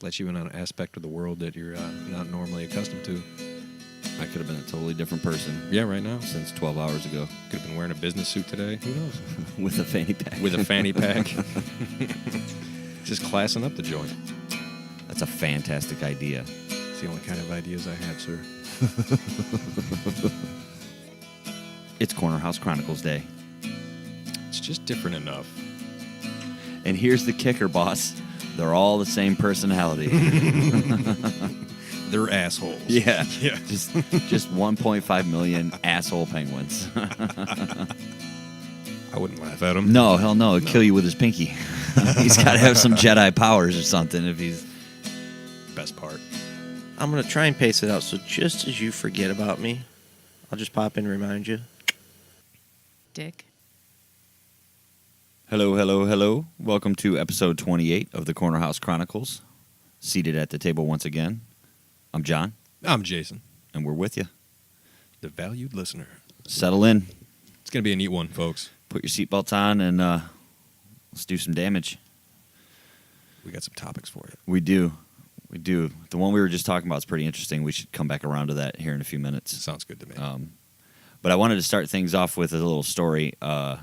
let you in on an aspect of the world that you're not normally accustomed to. I could have been a totally different person. Yeah, right now. Since 12 hours ago. Could have been wearing a business suit today. Who knows? With a fanny pack. With a fanny pack. Just classing up the joint. That's a fantastic idea. It's the only kind of ideas I have, sir. It's Corner House Chronicles Day. It's just different enough. And here's the kicker, boss. They're all the same personality. They're assholes. Yeah. Yeah. Just 1.5 million asshole penguins. I wouldn't laugh at them. No, hell no. He'll kill you with his pinky. He's got to have some Jedi powers or something if he's... Best part. I'm going to try and pace it out, so just as you forget about me, I'll just pop in and remind you. Dick. Hello, hello, hello. Welcome to episode 28 of the Corner House Chronicles. Seated at the table once again, I'm John. I'm Jason. And we're with you. The valued listener. Settle in. It's going to be a neat one, folks. Put your seatbelts on and let's do some damage. We got some topics for you. We do. We do. The one we were just talking about is pretty interesting. We should come back around to that here in a few minutes. Sounds good to me. But I wanted to start things off with a little story. About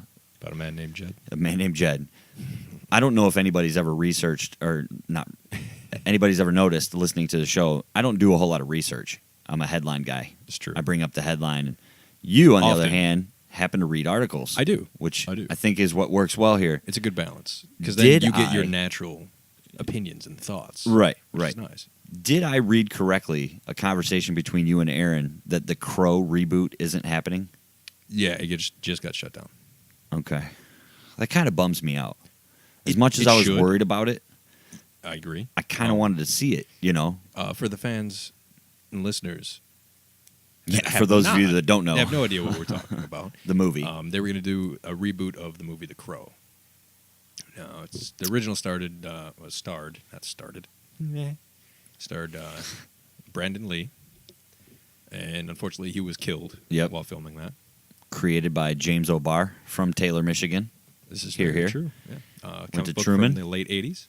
a man named Jed? A man named Jed. I don't know if anybody's ever researched or not. Anybody's ever noticed listening to the show. I don't do a whole lot of research. I'm a headline guy. It's true. I bring up the headline. You, on the Often. other hand, happen to read articles. I do. Which I do. I think is what works well here. It's a good balance. Because then you get your natural opinions and thoughts. Right, which right. is nice. Did I read correctly a conversation between you and Aaron that the Crow reboot isn't happening? Yeah, it just got shut down. Okay. That kind of bums me out. As It- much as it I was should. worried about it, I agree. I kind of wanted to see it, you know? For the fans and listeners, Yeah, that for have those of you not- that don't know. they have no idea what we're talking about. The movie. They were going to do a reboot of the movie The Crow. No, it's the original starred Brandon Lee, and unfortunately he was killed while filming that. Created by James O'Barr from Taylor, Michigan. This is Here, very here. true. Yeah. Went Comic to book Truman. from the late 80s.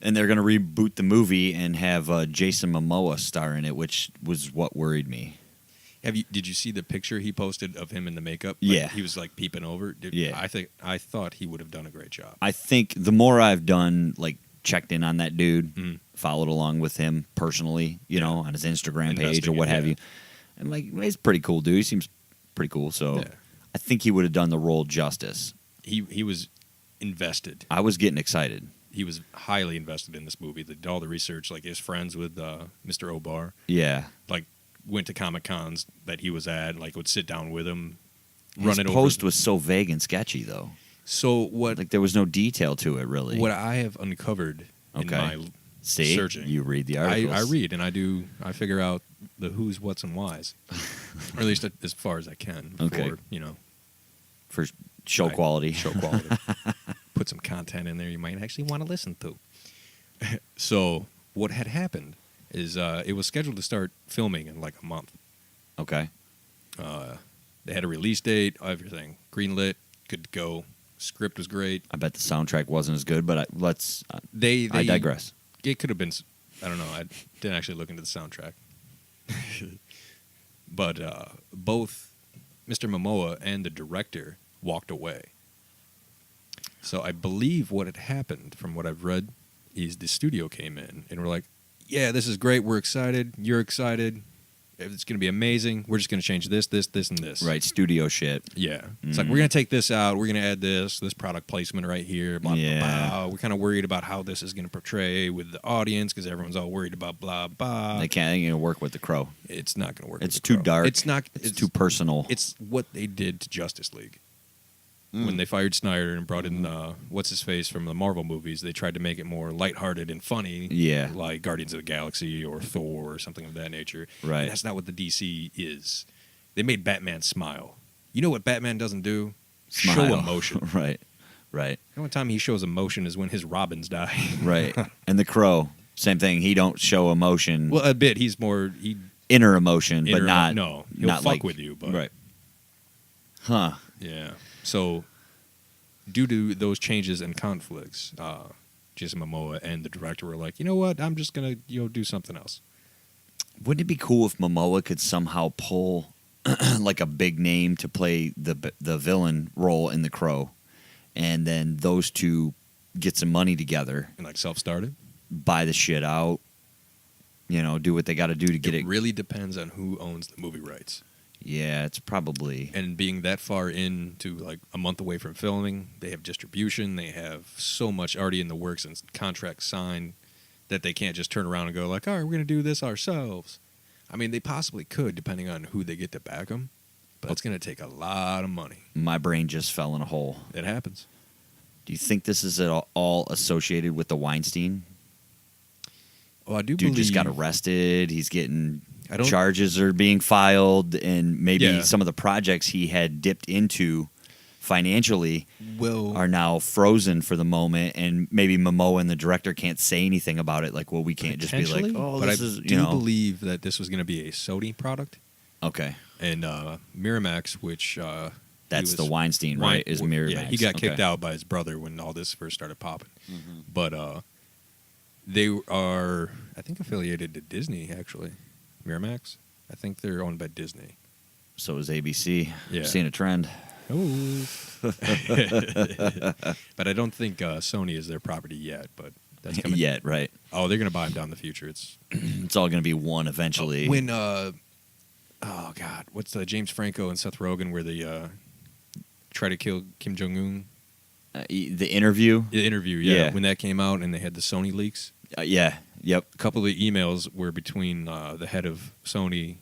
And they're going to reboot the movie and have Jason Momoa star in it, which was what worried me. Did you see the picture he posted of him in the makeup? Yeah. He was like peeping over. Yeah. I thought he would have done a great job. I think the more I've done, like, checked in on that dude, Mhm. followed along with him personally, you know, on his Instagram page or Investing what it, have yeah. you. And, like, he's a pretty cool dude. He seems pretty cool. So Yeah. I think he would have done the role justice. He was invested. I was getting excited. He was highly invested in this movie. They did all the research, like his friends with Mr. O'Barr, Yeah. like went to Comic Cons that he was at, like would sit down with him, His run it post over. was so vague and sketchy, though. So what? Like, there was no detail to it, really. What I have uncovered in Okay. my See? searching, You read the articles. I read and I figure out the who's, what's, and whys, or at least as far as I can. Before, Okay. For show quality. Show quality. Put some content in there you might actually want to listen to. So what had happened is it was scheduled to start filming in like a month. Okay. They had a release date, everything greenlit, good to go. Script was great. I bet the soundtrack wasn't as good, but I digress. It could have been. I don't know. I didn't actually look into the soundtrack. But both Mr. Momoa and the director walked away. So I believe what had happened, from what I've read, is the studio came in and were like, yeah, this is great. We're excited. You're excited. It's going to be amazing. We're just going to change this, and this. Right, studio shit. Yeah. It's like, we're going to take this out. We're going to add this product placement right here. Blah, Yeah. blah, blah. We're kind of worried about how this is going to portray with the audience because everyone's all worried about blah, blah. They can't work with the Crow. It's not going to work. It's with the too Crow. dark. It's not. It's too personal. It's what they did to Justice League. When they fired Snyder and brought in what's-his-face from the Marvel movies, they tried to make it more lighthearted and funny. Yeah. Like Guardians of the Galaxy or Thor or something of that nature. Right. And that's not what the DC is. They made Batman smile. You know what Batman doesn't do? Smile. Show emotion. Right. The only time he shows emotion is when his Robins die. Right. And the Crow, same thing. He don't show emotion. Well, a bit. He's more... Inner emotion, but not... No. He'll not fuck like, with you, but... Right. Huh. Yeah. So, due to those changes and conflicts, Jason Momoa and the director were like, you know what, I'm just gonna do something else. Wouldn't it be cool if Momoa could somehow pull like a big name to play the villain role in The Crow, and then those two get some money together And like self-started. buy the shit out, do what they got to do to get it. It really depends on who owns the movie rights. Yeah, it's probably. And being that far into like a month away from filming, they have distribution, they have so much already in the works and contracts signed that they can't just turn around and go like, all right, we're going to do this ourselves. I mean, they possibly could, depending on who they get to back them, but it's going to take a lot of money. My brain just fell in a hole. It happens. Do you think this is at all associated with the Weinstein? Oh, I do Dude believe just got arrested. He's getting I don't- charges are being filed, and maybe Yeah. some of the projects he had dipped into financially Well, are now frozen for the moment, and maybe Momoa and the director can't say anything about it. Like, well, we can't just be like, potentially, oh, but this I is, do believe that this was going to be a Sony product, Okay, and Miramax, which that's he the was- Weinstein, right? Is Miramax? Yeah, he got kicked Okay. out by his brother when all this first started popping. Mhm. But they are, I think, affiliated to Disney. Actually, Miramax. I think they're owned by Disney. So is ABC. Yeah. I've seen a trend. Oh, but I don't think Sony is their property yet. But that's coming. Yet, right? Oh, they're going to buy them down in the future. It's It's all going to be one eventually. when oh god, what's the James Franco and Seth Rogen where they try to kill Kim Jong Un? The interview. The interview, Yeah. when that came out and they had the Sony leaks. Yeah. Yep. A couple of the emails were between the head of Sony,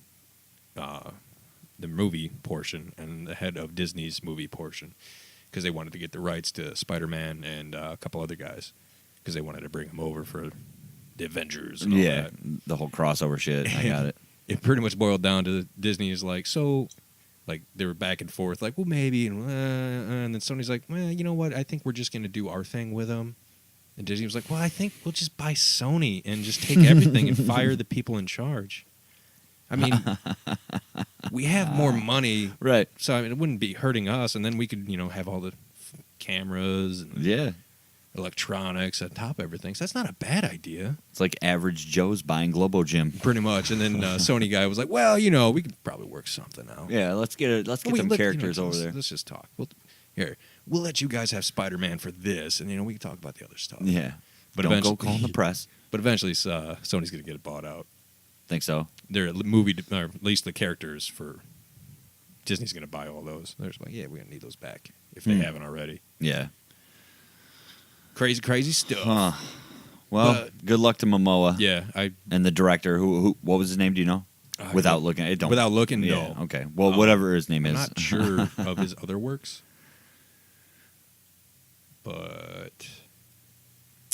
the movie portion, and the head of Disney's movie portion, because they wanted to get the rights to Spider-Man and a couple other guys, because they wanted to bring them over for the Avengers and all Yeah. that. The whole crossover shit. I got it. It pretty much boiled down to Disney is like, so, like, they were back and forth, like, well, maybe, and then Sony's like, well, you know what, I think we're just going to do our thing with them. And Disney was like, well, I think we'll just buy Sony and just take everything and fire the people in charge. I mean, we have more money, Right. so I mean, it wouldn't be hurting us, and then we could, have all the cameras and Yeah. electronics on top of everything. So that's not a bad idea. It's like average Joe's buying Globo Gym. Pretty much. And then Sony guy was like, well, we could probably work something out. Yeah, let's get some characters over there. Let's just talk. We'll let you guys have Spider-Man for this, and we can talk about the other stuff. Yeah. But Don't eventually, go calling the press. But eventually, Sony's going to get it bought out. Think so? Their movie, or at least the characters for Disney's going to buy all those. They're just like, yeah, we're going to need those back if they haven't already. Yeah. Crazy, crazy stuff. Huh. Well, But- good luck to Momoa. Yeah, And the director, who what was his name? Do you know? Without looking, it don't. Without looking, Yeah. no. Okay. Well, whatever his name I'm is. not sure of his other works, but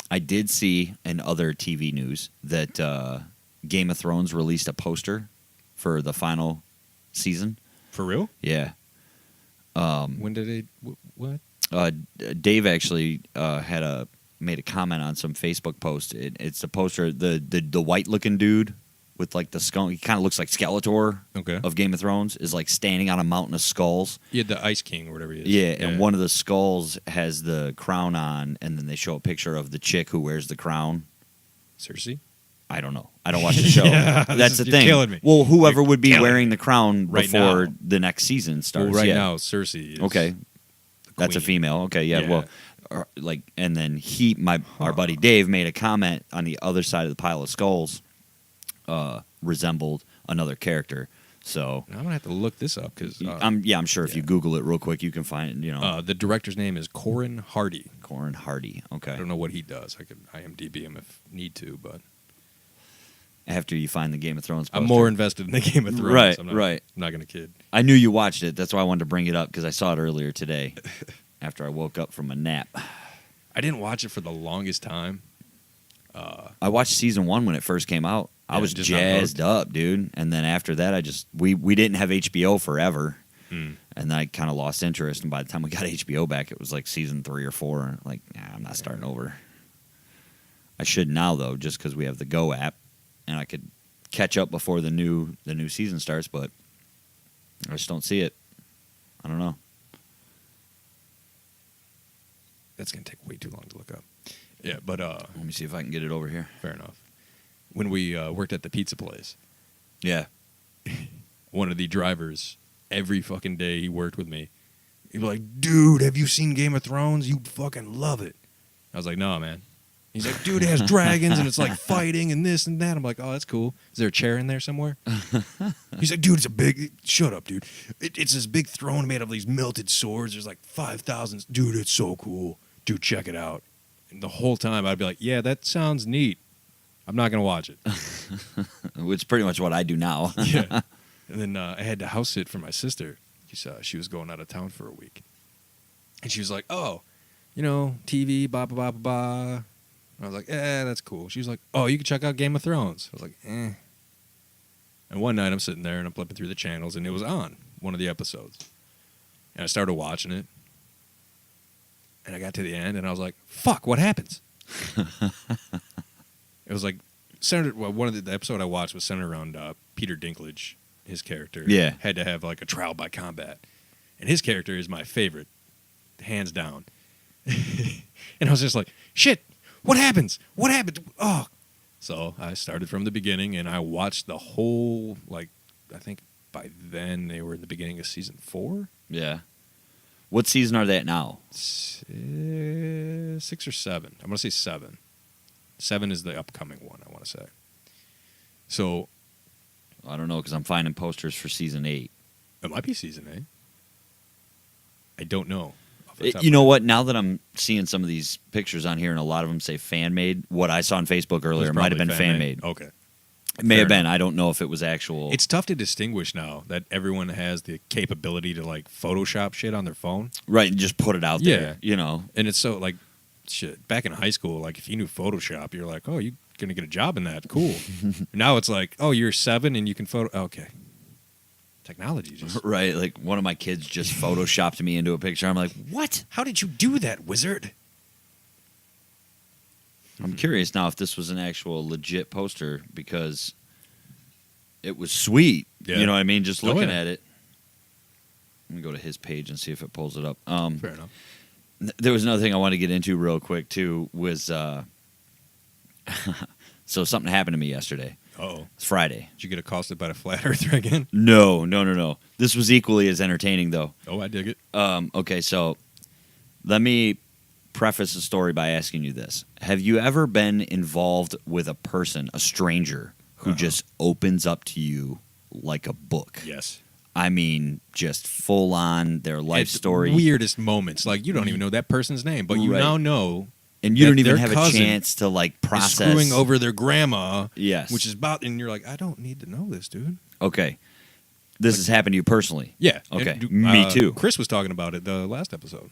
I did see in other TV news that Game of Thrones released a poster for the final season. for real, Yeah. when did they? What? Dave actually made a comment on some Facebook post. It's a poster. The white looking dude with like the skull. He kind of looks like Skeletor Okay. of Game of Thrones. Is like standing on a mountain of skulls. Yeah, the Ice King or whatever he is. Yeah, and one of the skulls has the crown on, and then they show a picture of the chick who wears the crown. Cersei. I don't know. I don't watch the show. Yeah, That's the you're thing. killing me. Well, whoever You're would be killing wearing the crown Right before now. the next season starts. Well, right yeah. now, Cersei is Okay. the That's a queen. female. Okay, yeah. Yeah. Well, and then our buddy Dave made a comment on the other side of the pile of skulls, resembled another character. So Now I'm gonna have to look this up because I'm sure if you yeah. Google it real quick, you can find the director's name is Corin Hardy. Corin Hardy. Okay. I don't know what he does. I could IMDb him if need to, but After you find the Game of Thrones, I'm poster. more invested in the Game of Thrones. Right, I'm not, right. I'm not gonna kid. I knew you watched it. That's why I wanted to bring it up because I saw it earlier today, after I woke up from a nap. I didn't watch it for the longest time. I watched season 1 when it first came out. I Yeah, was just not jazzed hooked. up, dude. And then after that, we didn't have HBO forever, Mm. and then I kind of lost interest. And by the time we got HBO back, it was like season 3 or 4. Like, nah, I'm not starting over. I should now though, just because we have the Go app, and I could catch up before the new season starts. But I just don't see it. I don't know. That's gonna take way too long to look up. Yeah, but Let me see if I can get it over here. fair enough. When we worked at the pizza place, Yeah. one of the drivers, every fucking day he worked with me, he'd be like, dude, have you seen Game of Thrones? You fucking love it. I was like, no, man. He's like, dude, it has dragons and it's like fighting and this and that. I'm like, oh, that's cool. Is there a chair in there somewhere? He's like, dude, it's a big... Shut up, dude. It's this big throne made of these melted swords. There's like 5,000... Dude, it's so cool. Dude, check it out. And the whole time I'd be like, yeah, that sounds neat. I'm not going to watch it. Which is pretty much what I do now. Yeah. And then I had to house sit for my sister. She was going out of town for a week. And she was like, oh, TV, blah, blah, blah, blah, blah. I was like, that's cool. She was like, oh, you can check out Game of Thrones. I was like, eh. And one night I'm sitting there and I'm flipping through the channels and it was on, one of the episodes. And I started watching it. And I got to the end and I was like, fuck, what happens? It was like, one of the episode I watched was centered around Peter Dinklage, his character. Yeah. Had to have like a trial by combat. And his character is my favorite, hands down. And I was just like, shit. What happens? What happened? Oh. So I started from the beginning, and I watched the whole, I think by then they were in the beginning of season 4. Yeah. What season are they at now? 6 or 7. I'm going to say 7. 7 is the upcoming one, I want to say. So. I don't know, because I'm finding posters for season 8. It might be season 8. I don't know. You know what? Now that I'm seeing some of these pictures on here, and a lot of them say fan made, what I saw on Facebook earlier might have been fan made. Okay. It may have been. I don't know if it was actual. It's tough to distinguish now that everyone has the capability to Photoshop shit on their phone. Right, and just put it out there. And it's so shit. Back in high school, if you knew Photoshop, you're like, oh, you're gonna get a job in that. Cool. Now it's like, oh, you're 7 and you can photo. Okay. Technology just right. Like one of my kids just photoshopped me into a picture. I'm like, what? How did you do that, wizard? I'm curious now if this was an actual legit poster because it was sweet. Yeah. You know what I mean? Just looking yeah. at it. Let me go to his page and see if it pulls it up. Fair enough. There was another thing I wanted to get into real quick too. Was so something happened to me yesterday. Uh-oh. It's Friday. Did you get accosted by a flat earther again? No. This was equally as entertaining though. Oh, I dig it. Okay, so let me preface the story by asking you this. Have you ever been involved with a person, a stranger, who just opens up to you like a book? Yes. I mean, just full on their life story. Weirdest moments. You don't even know that person's name, but you now know. And you don't even their have a cousin chance to process. Screwing over their grandma. Yes. Which is and you're like, I don't need to know this, dude. Okay. This has happened to you personally? Yeah. Okay. And, me too. Chris was talking about it the last episode.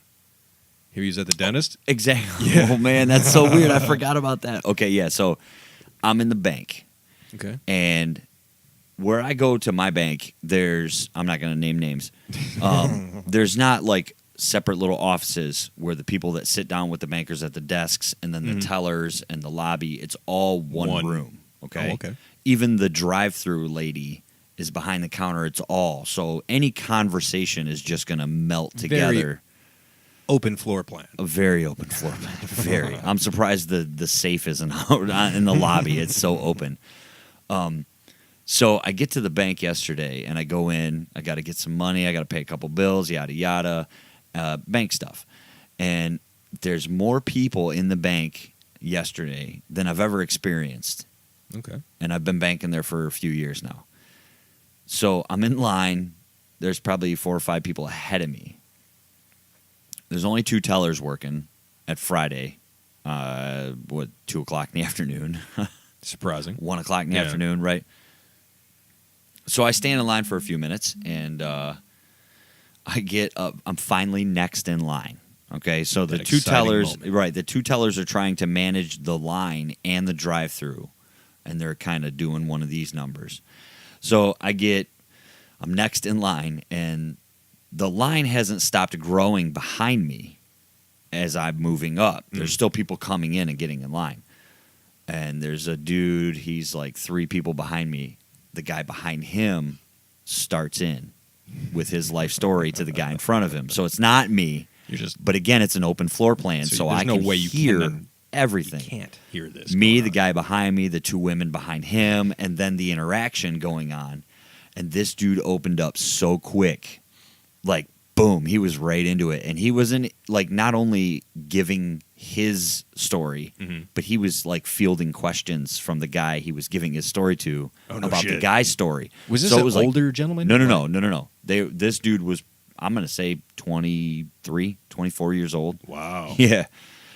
He was at the dentist. Exactly. Yeah. Oh, man, that's so weird. I forgot about that. Okay, yeah. So I'm in the bank. Okay. And where I go to my bank, I'm not going to name names. There's not separate little offices where the people that sit down with the bankers at the desks and then the tellers and the lobby, it's all one room. Okay. Oh, okay. Even the drive-through lady is behind the counter. It's all. So any conversation is just going to melt together. Open floor plan. A very open floor plan. Very. I'm surprised the safe isn't out in the lobby. It's so open. So I get to the bank yesterday and I go in. I got to get some money. I got to pay a couple bills, yada, yada, bank stuff. And there's more people in the bank yesterday than I've ever experienced. Okay. And I've been banking there for a few years now. So I'm in line. There's probably 4 or 5 people ahead of me. There's only 2 tellers working at Friday. 2 o'clock in the afternoon. Surprising. 1 o'clock in the afternoon, right? So I stand in line for a few minutes, and I get up. I'm finally next in line. Okay, so the 2 tellers, right? The 2 tellers are trying to manage the line and the drive-through, and they're kind of doing one of these numbers. So I'm next in line, and the line hasn't stopped growing behind me as I'm moving up. There's still people coming in and getting in line. And there's a dude, he's 3 people behind me. The guy behind him starts in with his life story to the guy in front of him. So it's not me. But again, it's an open floor plan, so I there's no can way you hear. can everything. You can't hear this. Me, going the on. guy behind me, the two women behind him, and then the interaction going on. And this dude opened up so quick. Like, boom, he was right into it. And he wasn't, like, not only giving his story, but he was, like, fielding questions from the guy he was giving his story to about the shit. guy's story. Was this So it an was like- older gentleman? No. This dude was, I'm going to say 23, 24 years old. Wow. Yeah.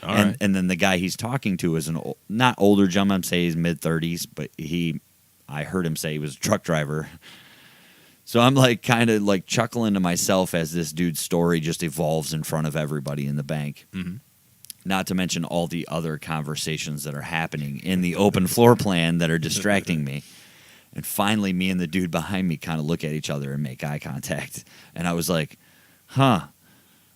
All and right. and then the guy he's talking to is not older gentleman. I'm saying he's mid-30s, but I heard him say he was a truck driver. So I'm like kind of like chuckling to myself as this dude's story just evolves in front of everybody in the bank. Mm-hmm. Not to mention all the other conversations that are happening in the open floor plan that are distracting me. And finally, me and the dude behind me kind of look at each other and make eye contact. And I was like, huh.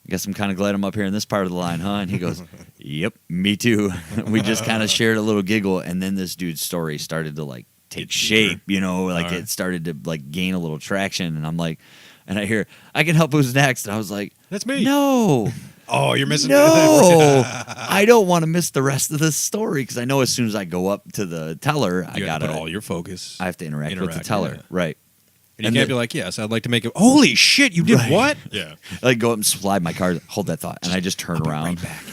I guess I'm kind of glad I'm up here in this part of the line, huh? And he goes, yep, me too. We just kind of shared a little giggle. And then this dude's story started to like take Get shape, deeper. like All right. it started to like gain a little traction. And I'm like, and I hear, I can help who's next. And I was like, That's me. no, Oh, you're missing. no, I don't want to miss the rest of this story because I know as soon as I go up to the teller, You I got gotta, to put all your focus. I have to interact with the interact, teller, yeah. right? and you and can't the- be like, yes, I'd like to make it. Holy shit, you did Right. what? Yeah. Like go up and slide my card, hold that thought, and I just turn around. Right back.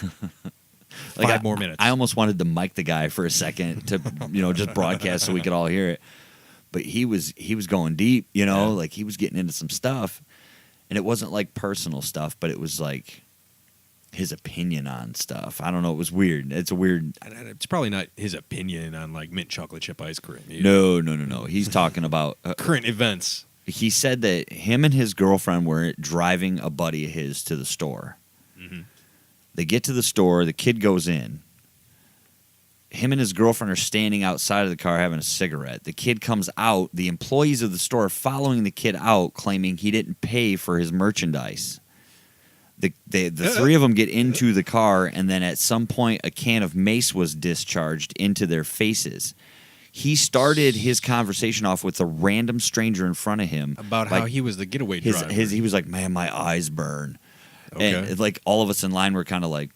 Like, 5 more minutes. I almost wanted to mic the guy for a second to, just broadcast so we could all hear it. But he was going deep, Yeah. like he was getting into some stuff, and it wasn't like personal stuff, but it was like his opinion on stuff. I don't know. It was weird. It's a weird. And it's probably not his opinion on like mint chocolate chip ice cream. No. He's talking about. Current events. He said that him and his girlfriend were driving a buddy of his to the store. Mm-hmm. They get to the store. The kid goes in. Him and his girlfriend are standing outside of the car having a cigarette. The kid comes out. The employees of the store are following the kid out, claiming he didn't pay for his merchandise. The three of them get into the car, and then at some point, a can of mace was discharged into their faces. He started his conversation off with a random stranger in front of him About like, how he was the getaway his driver. he was like, man, my eyes burn. Okay. And like all of us in line were kind of like,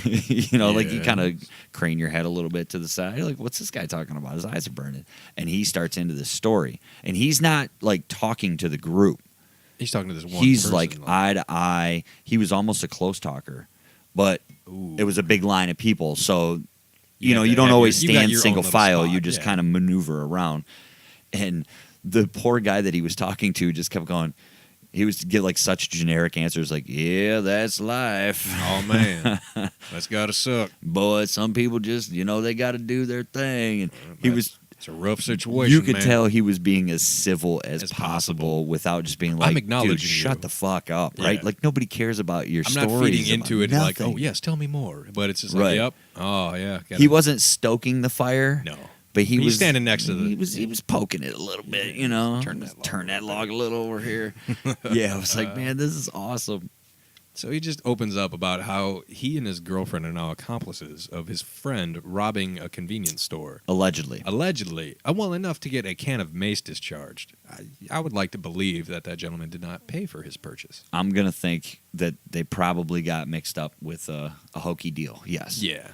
like you Yeah. kind of crane your head a little bit to the side. You're like, what's this guy talking about? His eyes are burning. And he starts into this story. And he's not like talking to the group. He's talking to this one He's person, like eye to eye. He was almost a close talker, but Ooh. it was a big line of people. So, You have you to don't have always you got stand your own single little file. spot, You just yeah. kind of maneuver around. And the poor guy that he was talking to just kept going. He was to get like such generic answers like, yeah, that's life. Oh man, that's gotta suck. Boy, some people just, they got to do their thing. And he was, It's a rough situation. you could man. tell he was being as civil as As possible without just being I'm like, acknowledging dude, shut you. the fuck up, right? Yeah. Like nobody cares about your I'm stories. not feeding about into it like, nothing. oh yes, tell me more. But it's just like, Right. yep. Oh yeah. He wasn't stoking the fire. No. But he He's was standing next to the- He was poking it a little bit, Turn that log that log a little over here. Yeah, I was like, man, this is awesome. So he just opens up about how he and his girlfriend are now accomplices of his friend robbing a convenience store. Allegedly. Allegedly, well enough to get a can of mace discharged. I would like to believe that gentleman did not pay for his purchase. I'm gonna think that they probably got mixed up with a hokey deal. Yes. Yeah.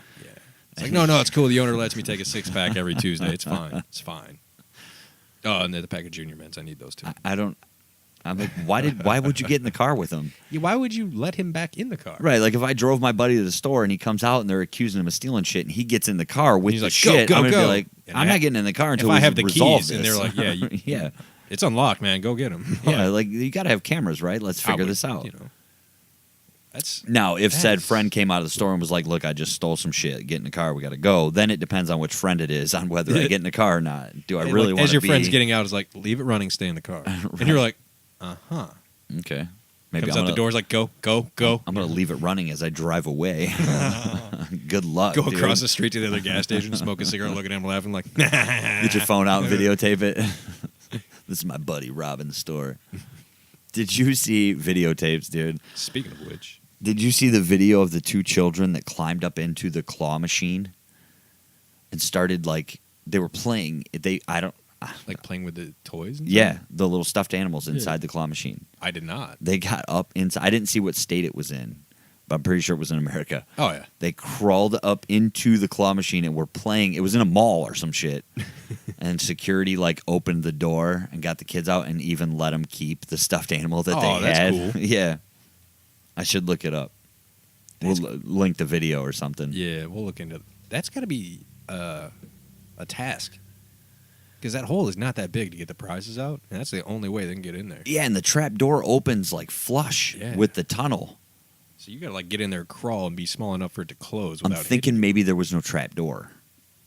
It's like, no, it's cool. The owner lets me take a 6-pack every Tuesday. It's fine. It's fine. Oh, and the pack of Junior Mints. I need those too. I don't. I'm like, why would you get in the car with him? Yeah, why would you let him back in the car? Right, like if I drove my buddy to the store and he comes out and they're accusing him of stealing shit and he gets in the car with He's the like, shit, go, I'm gonna go. be like, And I'm I- not getting in the car If until I we have the resolve keys this. and they're like, yeah, yeah. it's unlocked, man. Go get him. Yeah, like you got to have cameras, right? Let's I figure would, this out. That's Now, if said That's- friend came out of the store and was like, "Look, I just stole some shit. Get in the car. We got to go." Then it depends on which friend it is on whether I get in the car or not. Do I like, really want as to your be? friend's getting out, is like, leave it running, stay in the car, and you're like, huh. Okay, maybe Comes I'm out gonna, the doors like, go. I'm gonna leave it running as I drive away. Good luck. Go dude. across the street to the other gas station, smoke a cigarette, look at him, laughing like, Get your phone out and videotape it. This is my buddy robbing the store. Did you see videotapes, dude? Speaking of which, Did you see the video of the two children that climbed up into the claw machine and started like they were playing? like playing with the toys. And Yeah, stuff? the little stuffed animals inside the claw machine. I did not. They got up inside. I didn't see what state it was in, but I'm pretty sure it was in America. Oh yeah. They crawled up into the claw machine and were playing. It was in a mall or some shit. And security like opened the door and got the kids out and even let them keep the stuffed animal that they that's had. cool. Yeah. I should look it up. We'll link the video or something. Yeah, we'll look into. That's got to be a task. Because that hole is not that big to get the prizes out, and that's the only way they can get in there. Yeah, and the trap door opens like flush with the tunnel. So you got to like get in there, crawl, and be small enough for it to close. I'm Without thinking maybe there was no trap door.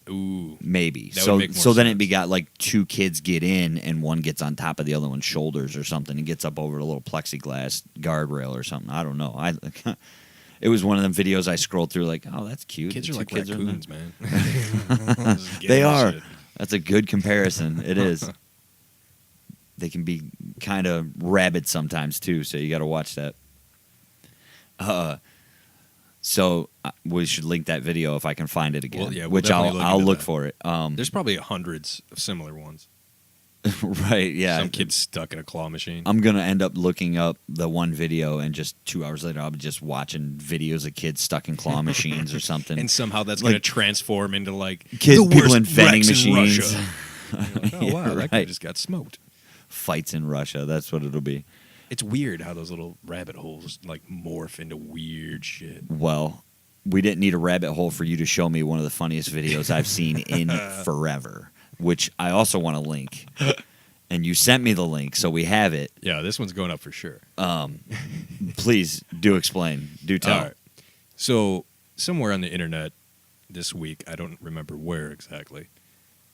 Ooh, Maybe. That would make more So then it sense. be got like two kids get in and one gets on top of the other one's shoulders or something and gets up over a little plexiglass guardrail or something. I don't know. It was one of them videos I scrolled through like, oh, that's cute. kids The are two like kids in there. raccoons, man. Just They getting are. shit. That's a good comparison. It is. They can be kind of rabid sometimes too, so you got to watch that. So we should link that video if I can find it again. Well, yeah, we'll which definitely I'll look into look that. for it. There's probably hundreds of similar ones. Right? Yeah. Some kid stuck in a claw machine. I'm gonna end up looking up the one video, and just 2 hours later, I'll be just watching videos of kids stuck in claw machines or something. And somehow that's Like- going to transform into like Kids, the people worst in vending wrecks in machines. Russia. You're like, oh Yeah, wow, that guy right. just got smoked. Fights in Russia. That's what it'll be. It's weird how those little rabbit holes like morph into weird shit. Well, we didn't need a rabbit hole for you to show me one of the funniest videos I've seen in forever, which I also want to link. And you sent me the link, so we have it. Yeah, this one's going up for sure. Please do explain. Do tell. All right. So somewhere on the internet this week, I don't remember where exactly,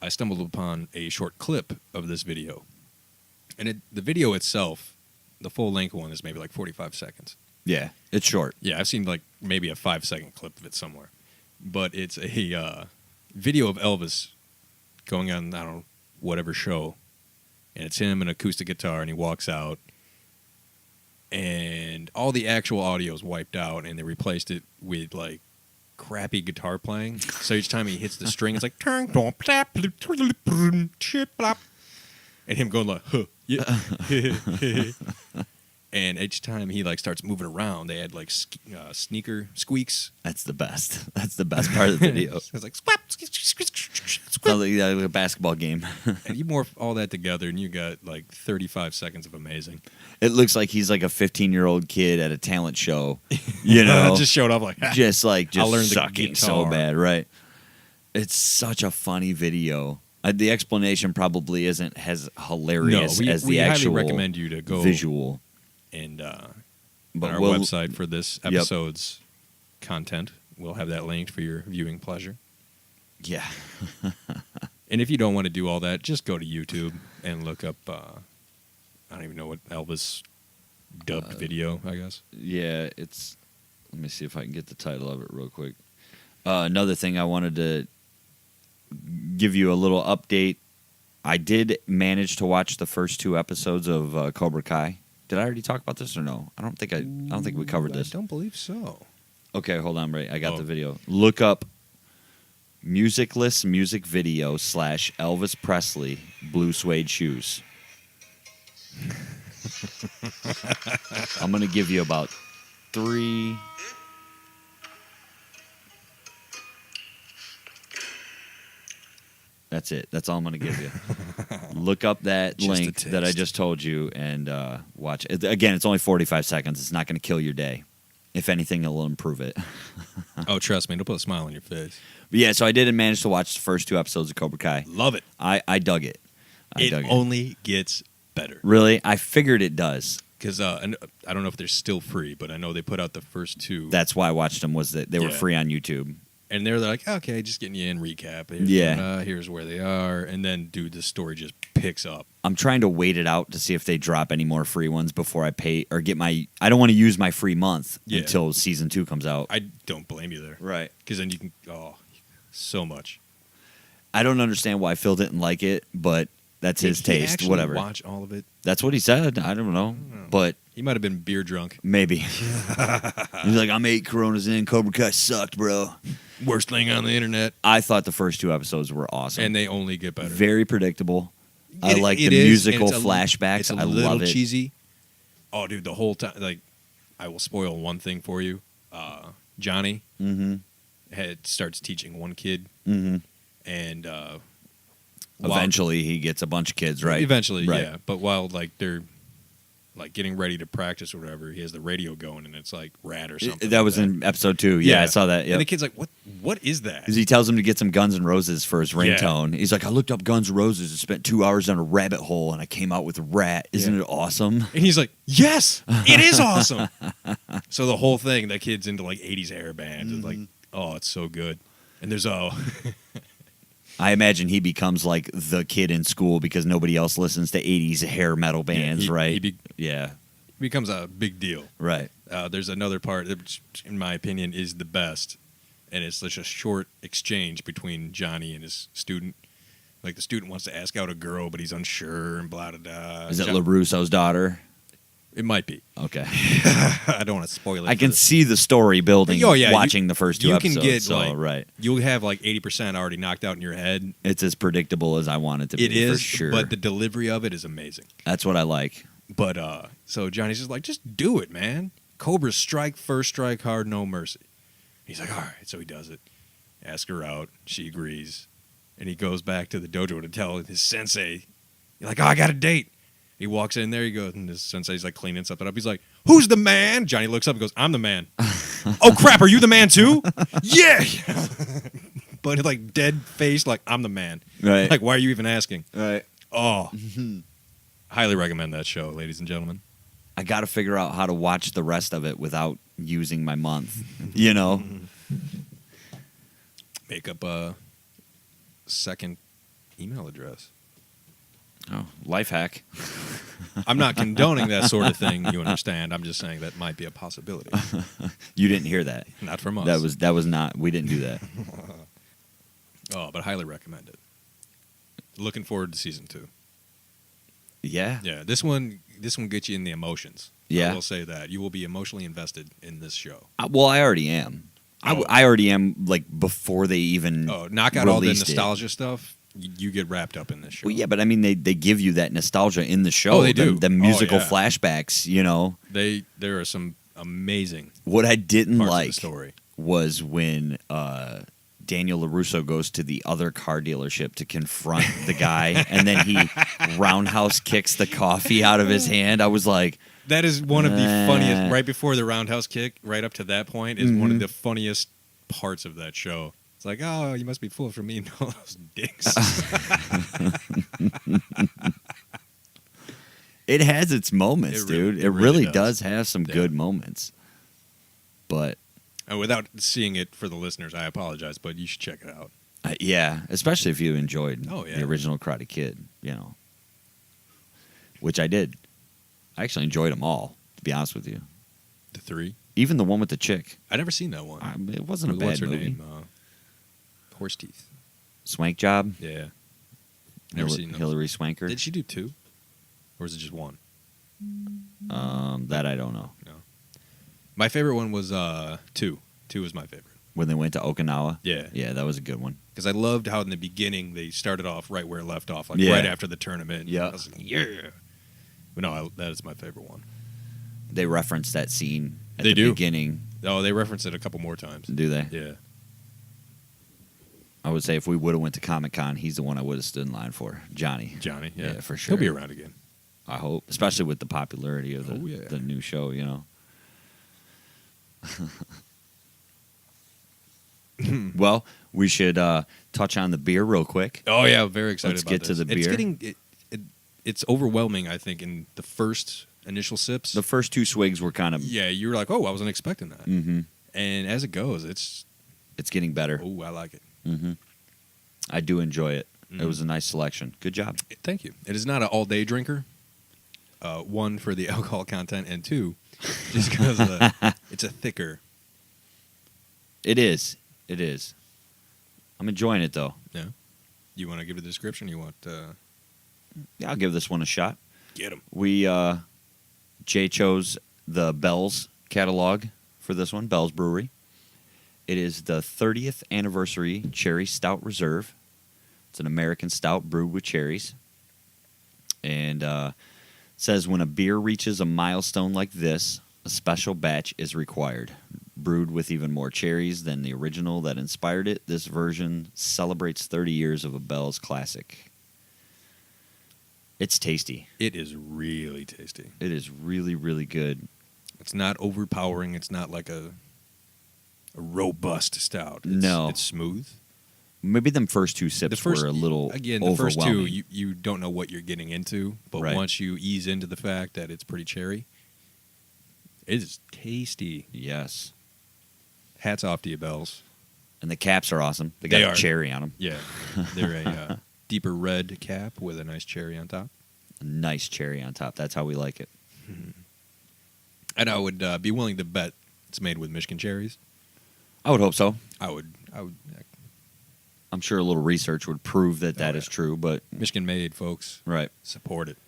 I stumbled upon a short clip of this video. And the video itself, the full length one, is maybe like 45 seconds. Yeah, it's short. Yeah, I've seen like maybe a 5-second clip of it somewhere. But it's a video of Elvis going on, I don't know, whatever show. And it's him an acoustic guitar, and he walks out. And all the actual audio is wiped out, and they replaced it with like crappy guitar playing. So each time he hits the string, it's like turn, and him going like, huh, yeah. And each time he like starts moving around, they had like sneaker squeaks. That's the best. That's the best part of the video. It's like swap, Sounds like a basketball game. and you morph all that together, and you got like 35 seconds of amazing. It looks like he's like a 15-year-old kid at a talent show. You know, just showed up like just I'll learn the sucking so guitar. bad, right? It's such a funny video. The explanation probably isn't as hilarious as the we actual highly recommend you to go visual. and But on our we'll- website for this episode's content. We'll have that linked for your viewing pleasure. Yeah. And if you don't want to do all that, just go to YouTube and look up, I don't even know what Elvis dubbed video, I guess. Yeah, it's. Let me see if I can get the title of it real quick. Another thing I wanted to give you a little update. I did manage to watch the first 2 episodes of Cobra Kai. Did I already talk about this or no? I don't think we covered this. I don't believe so. Okay, hold on, Ray. I got Oh. the video. Look up musicless music video / Elvis Presley blue suede shoes. I'm gonna give you about 3. That's it. That's all I'm gonna give you. Look up that Just a link that I taste. just told you and watch it. Again, it's only 45 seconds. It's not gonna kill your day. If anything, it'll improve it. Oh, trust me, it'll put a smile on your face. But yeah, so I did manage to watch the first 2 episodes of Cobra Kai. Love it. I dug it. I dug it. Only gets better. Really? I figured it does. Because I don't know if they're still free, but I know they put out the first 2. That's why I watched them, was that they were Yeah. free on YouTube. And they're like, okay, just getting you in recap. Yeah. Here's where they are. And then, dude, the story just picks up. I'm trying to wait it out to see if they drop any more free ones before I pay or get my. I don't want to use my free month Yeah. until season 2 comes out. I don't blame you there. Right. Because then you can, so much. I don't understand why Phil didn't like it, but that's his Did he taste. actually Whatever. watch all of it? That's what he said. I don't know, but He might have been beer drunk. maybe. He's like, I'm 8 Coronas in. Cobra Kai sucked, bro. Worst thing on the internet. I thought the first 2 episodes were awesome. And they only get better. Very predictable. I like It the is, musical and it's flashbacks. It's a I little love it. cheesy. Oh, dude, the whole time, like, I will spoil one thing for you. Johnny Mm-hmm. starts teaching one kid, Mm-hmm. and Eventually, he gets a bunch of kids, right? Eventually, Right. yeah. But while they're getting ready to practice or whatever, he has the radio going, and it's like Rat or something. That like was in episode 2. Yeah, I saw that. And the kid's like, "What is that?" Because he tells him to get some Guns N' Roses for his ringtone. He's like, I looked up Guns N' Roses and spent 2 hours on a rabbit hole, and I came out with Rat. Isn't it awesome? And he's like, "Yes, it is awesome." So the whole thing, that kid's into like '80s hair bands. It's like, oh, it's so good. And there's I imagine he becomes like the kid in school because nobody else listens to 80s hair metal bands, right? He becomes a big deal. Right. There's another part, which in my opinion is the best, and it's such a short exchange between Johnny and his student. Like the student wants to ask out a girl, but he's unsure and blah, blah, blah. Is it LaRusso's daughter? It might be. Okay. I don't want to spoil it. I can see the story building watching the first 2 you episodes. can get, so, right. You'll have like 80% already knocked out in your head. It's as predictable as I want it to be, It is, for sure. but the delivery of it is amazing. That's what I like. But so Johnny's just like, just do it, man. Cobra strike first, strike hard, no mercy. He's like, all right. So he does it. Ask her out. She agrees. And he goes back to the dojo to tell his sensei. He's like, oh, I got a date. He walks in there. He goes, and his sensei's like cleaning something up. He's like, who's the man? Johnny looks up and goes, I'm the man. Oh, crap. Are you the man too? Yeah. But like dead face, like, I'm the man. Right. Like, why are you even asking? Right. Oh. Highly recommend that show, ladies and gentlemen. I got to figure out how to watch the rest of it without using my month, you know? Make up a second email address. Oh, life hack. I'm not condoning that sort of thing, you understand. I'm just saying that might be a possibility. You didn't hear that. Not from us. That was not, we didn't do that. Oh, but highly recommend it. Looking forward to season 2. Yeah. Yeah, this one gets you in the emotions. Yeah. I will say that. You will be emotionally invested in this show. Well, I already am. Oh. I already am, like, before they even knock out all the released nostalgia stuff. You get wrapped up in this show. Well, yeah, but I mean, they give you that nostalgia in the show. Oh, they do. The musical yeah. flashbacks, you know. There are some amazing What I didn't parts like of the story. was when Daniel LaRusso goes to the other car dealership to confront the guy, and then he roundhouse kicks the coffee out of his hand. I was like, That is one of the funniest. Right before the roundhouse kick, right up to that point, is one of the funniest parts of that show. It's like, oh, you must be full for me and all those dicks. it has its moments, dude. It really does have some good moments. But without seeing it for the listeners, I apologize, but you should check it out. yeah, especially if you enjoyed the original Karate Kid, you know, which I did. I actually enjoyed them all, to be honest with you. The 3? Even the one with the chick. I never seen that one. It wasn't a What's bad her movie. name? Horse Teeth. Swank Job. Yeah. Never seen those. Hillary Swanker. Did she do 2? Or is it just 1? That I don't know. No. My favorite one was 2. 2 was my favorite. When they went to Okinawa. Yeah. Yeah, that was a good one. Because I loved how in the beginning they started off right where it left off, like Yeah. right after the tournament. Yeah. I was like, yeah. But no, that is my favorite one. They referenced that scene at They the do. beginning. Oh, they reference it a couple more times. Do they? Yeah. I would say if we would have went to Comic-Con, he's the one I would have stood in line for. Johnny, Johnny, Yeah, for sure. He'll be around again. I hope. Especially with the popularity of yeah. the new show, you know. Well, we should touch on the beer real quick. Oh, yeah, very excited Let's about get to this. the It's beer. getting... It's overwhelming, I think, in the first initial sips. The first 2 swigs were kind of... Yeah, you were like, oh, I wasn't expecting that. Mm-hmm. And as it goes, it's... It's getting better. Oh, I like it. Mm-hmm. I do enjoy it. Mhm. It was a nice selection. Good job. Thank you. It is not an all-day drinker. 1, for the alcohol content, and 2, just because it's a thicker. It is. It is. I'm enjoying it, though. Yeah. You want to give a description? You want... Yeah, I'll give this one a shot. Get him. We, Jay chose the Bells catalog for this one, Bells Brewery. It is the 30th Anniversary Cherry Stout Reserve. It's an American stout brewed with cherries. And it says, when a beer reaches a milestone like this, a special batch is required. Brewed with even more cherries than the original that inspired it, this version celebrates 30 years of a Bells classic. It's tasty. It is really tasty. It is really, really good. It's not overpowering. It's not like a robust stout. No. It's smooth. Maybe them first two sips were a little again, overwhelming. the first two, you don't know what you're getting into, but Right. once you ease into the fact that it's pretty cherry, it is tasty. Yes. Hats off to you, Bells. And the caps are awesome. They got They a are. cherry on them. Yeah, they're a deeper red cap with a nice cherry on top. A nice cherry on top. That's how we like it. And I would be willing to bet it's made with Michigan cherries. I would hope so. I would. I'm sure a little research would prove that that Oh, is yeah. true, but Michigan made, folks. right. Support it.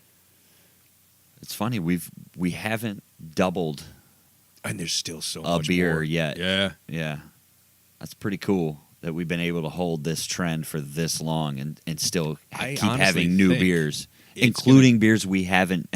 It's funny we haven't doubled And there's still so a much beer more. yet. Yeah. Yeah. That's pretty cool that we've been able to hold this trend for this long and still I keep honestly having new think beers, it's including beers we haven't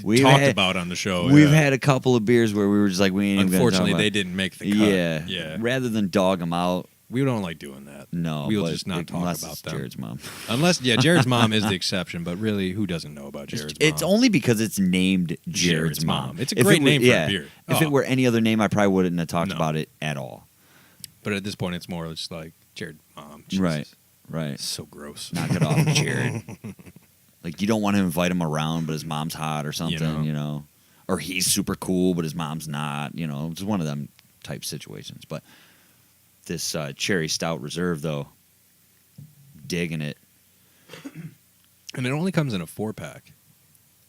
we've talked had, about on the show. We've yeah. had a couple of beers where we were just like, we ain't even gonna talk Unfortunately, about they it. didn't make the cut. Yeah. Yeah. Rather than dog them out, We don't like doing that. no. We'll but just not talk unless about it's them. Jared's mom. Unless, Jared's mom is the exception, but really, who doesn't know about Jared's mom? It's only because it's named Jared's mom. It's a If great it were- name for yeah, a beer. If it were any other name, I probably wouldn't have talked No. about it at all. But at this point, it's more just like Jared's mom. Jesus. Right. Right. It's so gross. Knock it off, Jared. Like, you don't want to invite him around, but his mom's hot or something, you know. Or he's super cool, but his mom's not, you know. It's one of them type situations. But this Cherry Stout Reserve, though, digging it. And it only comes in a 4-pack,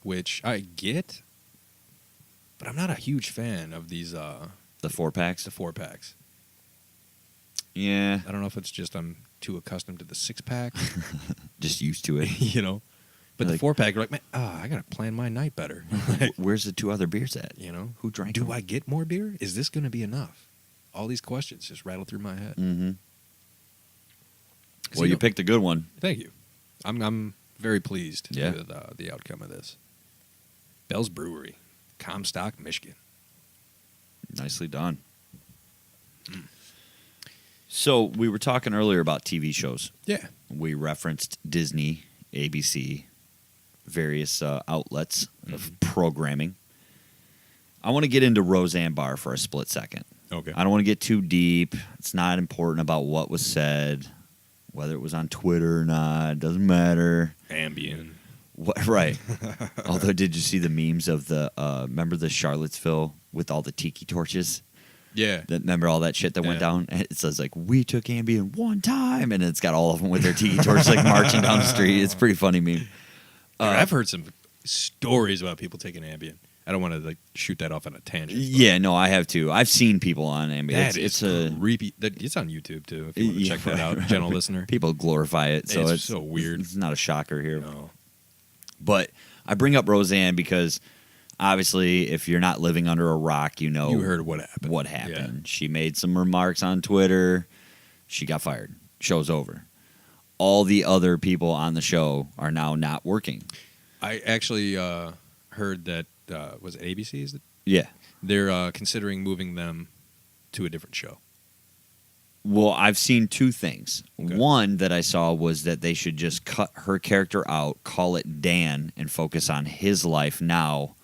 which I get, but I'm not a huge fan of these The 4-packs? the 4-packs. Yeah. I don't know if it's just I'm too accustomed to the 6-pack, Just used to it. you know. But Like- the 4-pack, you're like, man, I got to plan my night better. Like, Where's the two other beers at? you know, Who drank do them? I get more beer? Is this going to be enough? All these questions just rattle through my head. Mm-hmm. 'Cause, Well, you you know- picked a good one. Thank you. I'm very pleased Yeah. with the outcome of this. Bells Brewery, Comstock, Michigan. Nicely done. So we were talking earlier about TV shows. Yeah. We referenced Disney, ABC, various outlets of programming. I want to get into Roseanne Barr for a split second. Okay. I don't want to get too deep. It's not important about what was said, whether it was on Twitter or not. It doesn't matter. Ambien. What, right. Although, did you see the memes of the, remember the Charlottesville with all the tiki torches? Yeah. Remember all that shit that went Yeah. down? It says, like, we took Ambien one time, and it's got all of them with their tiki torches, like, marching down the street. It's a pretty funny meme. I've heard some stories about people taking Ambien. I don't want to like shoot that off on a tangent. but Yeah, no, I have too. I've seen people on Ambien. that It's is a creepy. It's on YouTube too. If you want to Yeah, check that out, gentle listener. people glorify it, so It's it's so weird. It's not a shocker here. No. But I bring up Roseanne because obviously, if you're not living under a rock, you know You heard what happened. what happened. She made some remarks on Twitter. She got fired. Show's over. All the other people on the show are now not working. I actually heard that was it ABC? Is it? Yeah. They're considering moving them to a different show. Well, I've seen two things. Okay. One that I saw was that they should just cut her character out, call it Dan, and focus on his life now.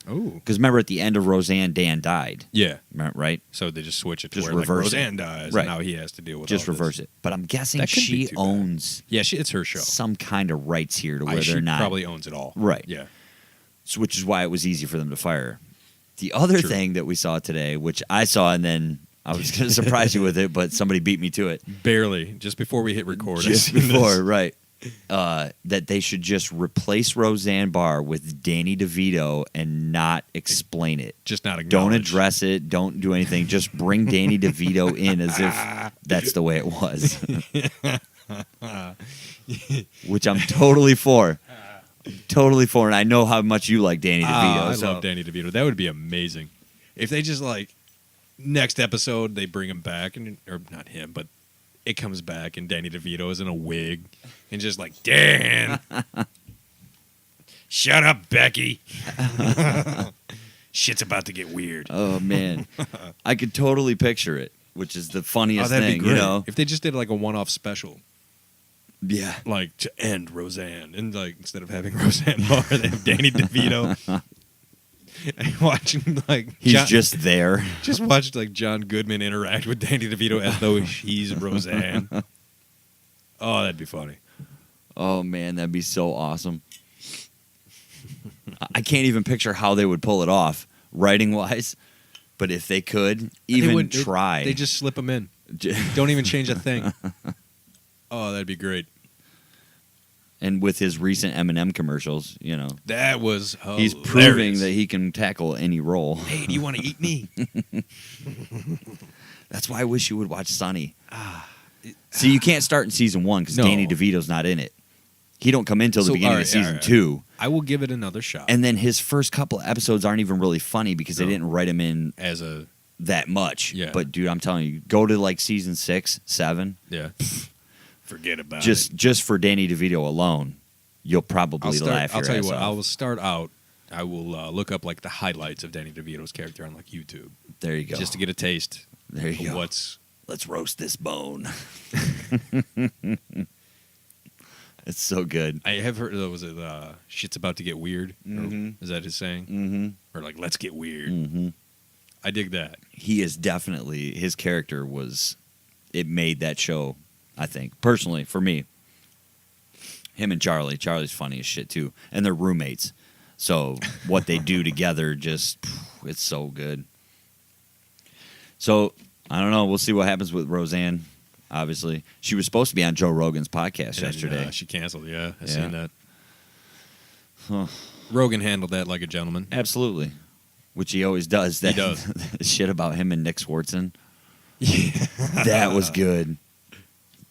Oh. Because remember, at the end of Roseanne, Dan died, Yeah. right? So they just switch it to Just where like, reverse it. Roseanne dies, Right. and now he has to deal with Just all this. reverse it. But I'm guessing That could be she too bad. owns Yeah, it's her show. some kind of rights here to where She they're not. probably owns it all. Right. Yeah. So, which is why it was easy for them to fire her. The other True. thing that we saw today, which I saw and then I was going to surprise you with it, but somebody beat me to it. Barely. Just before we hit record. I Just seen this. before, right. That they should just replace Roseanne Barr with Danny DeVito and not explain it. Just not Don't acknowledge. address it. Don't do anything. Just bring Danny DeVito in as if that's the way it was. Which I'm totally for. Totally for. And I know how much you like Danny DeVito. I so- love Danny DeVito. That would be amazing. If they just like next episode they bring him back and or not him, but it comes back and Danny DeVito is in a wig and just like, Dan, shut up, Becky. Shit's about to get weird. Oh man, I could totally picture it, which is the funniest that'd thing, be great. you know. If they just did like a one-off special, Yeah, like to end Roseanne, and like instead of having Roseanne Barr, they have Danny DeVito. And watching like he's just there. just watched like John Goodman interact with Danny DeVito as though he's Roseanne. Oh, that'd be funny. Oh man, that'd be so awesome. I can't even picture how they would pull it off, writing wise. But if they could even try, they just slip them in. Don't even change a thing. Oh, that'd be great. And with his recent Eminem commercials, you know, That was he's hilarious. proving that he can tackle any role. Hey, do you want to eat me? That's why I wish you would watch Sunny. See, you can't start in season 1 because No. Danny DeVito's not in it. He don't come in till the So, beginning all of right, season all right. 2. I will give it another shot. And then his first couple episodes aren't even really funny because they No. didn't write him in as a that much. Yeah. But dude, I'm telling you, go to like season 6, 7, forget about just for Danny DeVito alone, you'll probably laugh. I'll tell you ass what. off. I will start out. I will look up like the highlights of Danny DeVito's character on like YouTube, There you go. just to get a taste there you of go. what's. Let's roast this bone. It's so good. I have heard. Was it "Shit's about to get weird"? Mhm. Is that his saying? Mm-hmm. Or like "Let's get weird"? Mm-hmm. I dig that. He is definitely, his character was, it made that show, I think, personally, for me. Him and Charlie. Charlie's funny as shit, too. And they're roommates. So what they do together, just, it's so good. So, I don't know. We'll see what happens with Roseanne, obviously. She was supposed to be on Joe Rogan's podcast And then, yesterday. she canceled. Yeah, I Yeah. seen that. Huh. Rogan handled that like a gentleman. Absolutely. Which he always does. That, He does. Shit about him and Nick Swartzen. Yeah. That was good.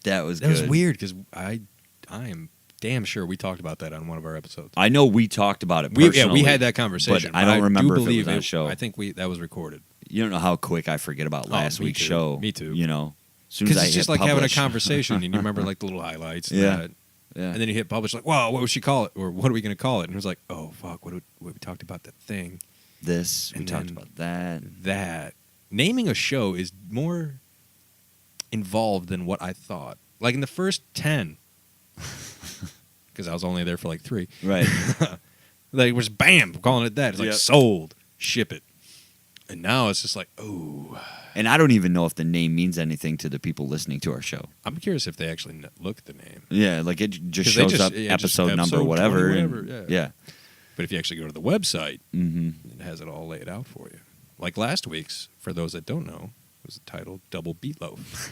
That was That good. was weird because I am damn sure we talked about that on one of our episodes. I know we talked about it We personally. had that conversation. but I don't remember do if it believe was on a show. I think that was recorded. You don't know how quick I forget about last me week's too. show. Me too. You know, as soon as Because I it's just hit like having a publish. conversation and you remember like the little highlights. And Yeah. that. Yeah. And then you hit publish like, wow, what would she call it? Or what are we going to call it? And it was like, oh, fuck, what we talked about that thing. This, we And talked then- about that. That. Naming a show is more involved than what I thought. Like in the first 10, because I was only there for like 3, Right. like it was bam, calling it that. It's like Yep. sold, ship it. And now it's just like, oh. And I don't even know if the name means anything to the people listening to our show. I'm curious if they actually look at the name. Yeah, like it just 'Cause they shows just- up yeah, just episode number, episode whatever. 20, and- whatever, yeah. But if you actually go to the website, Mm-hmm. it has it all laid out for you. Like last week's, for those that don't know, was titled Double Beatloaf.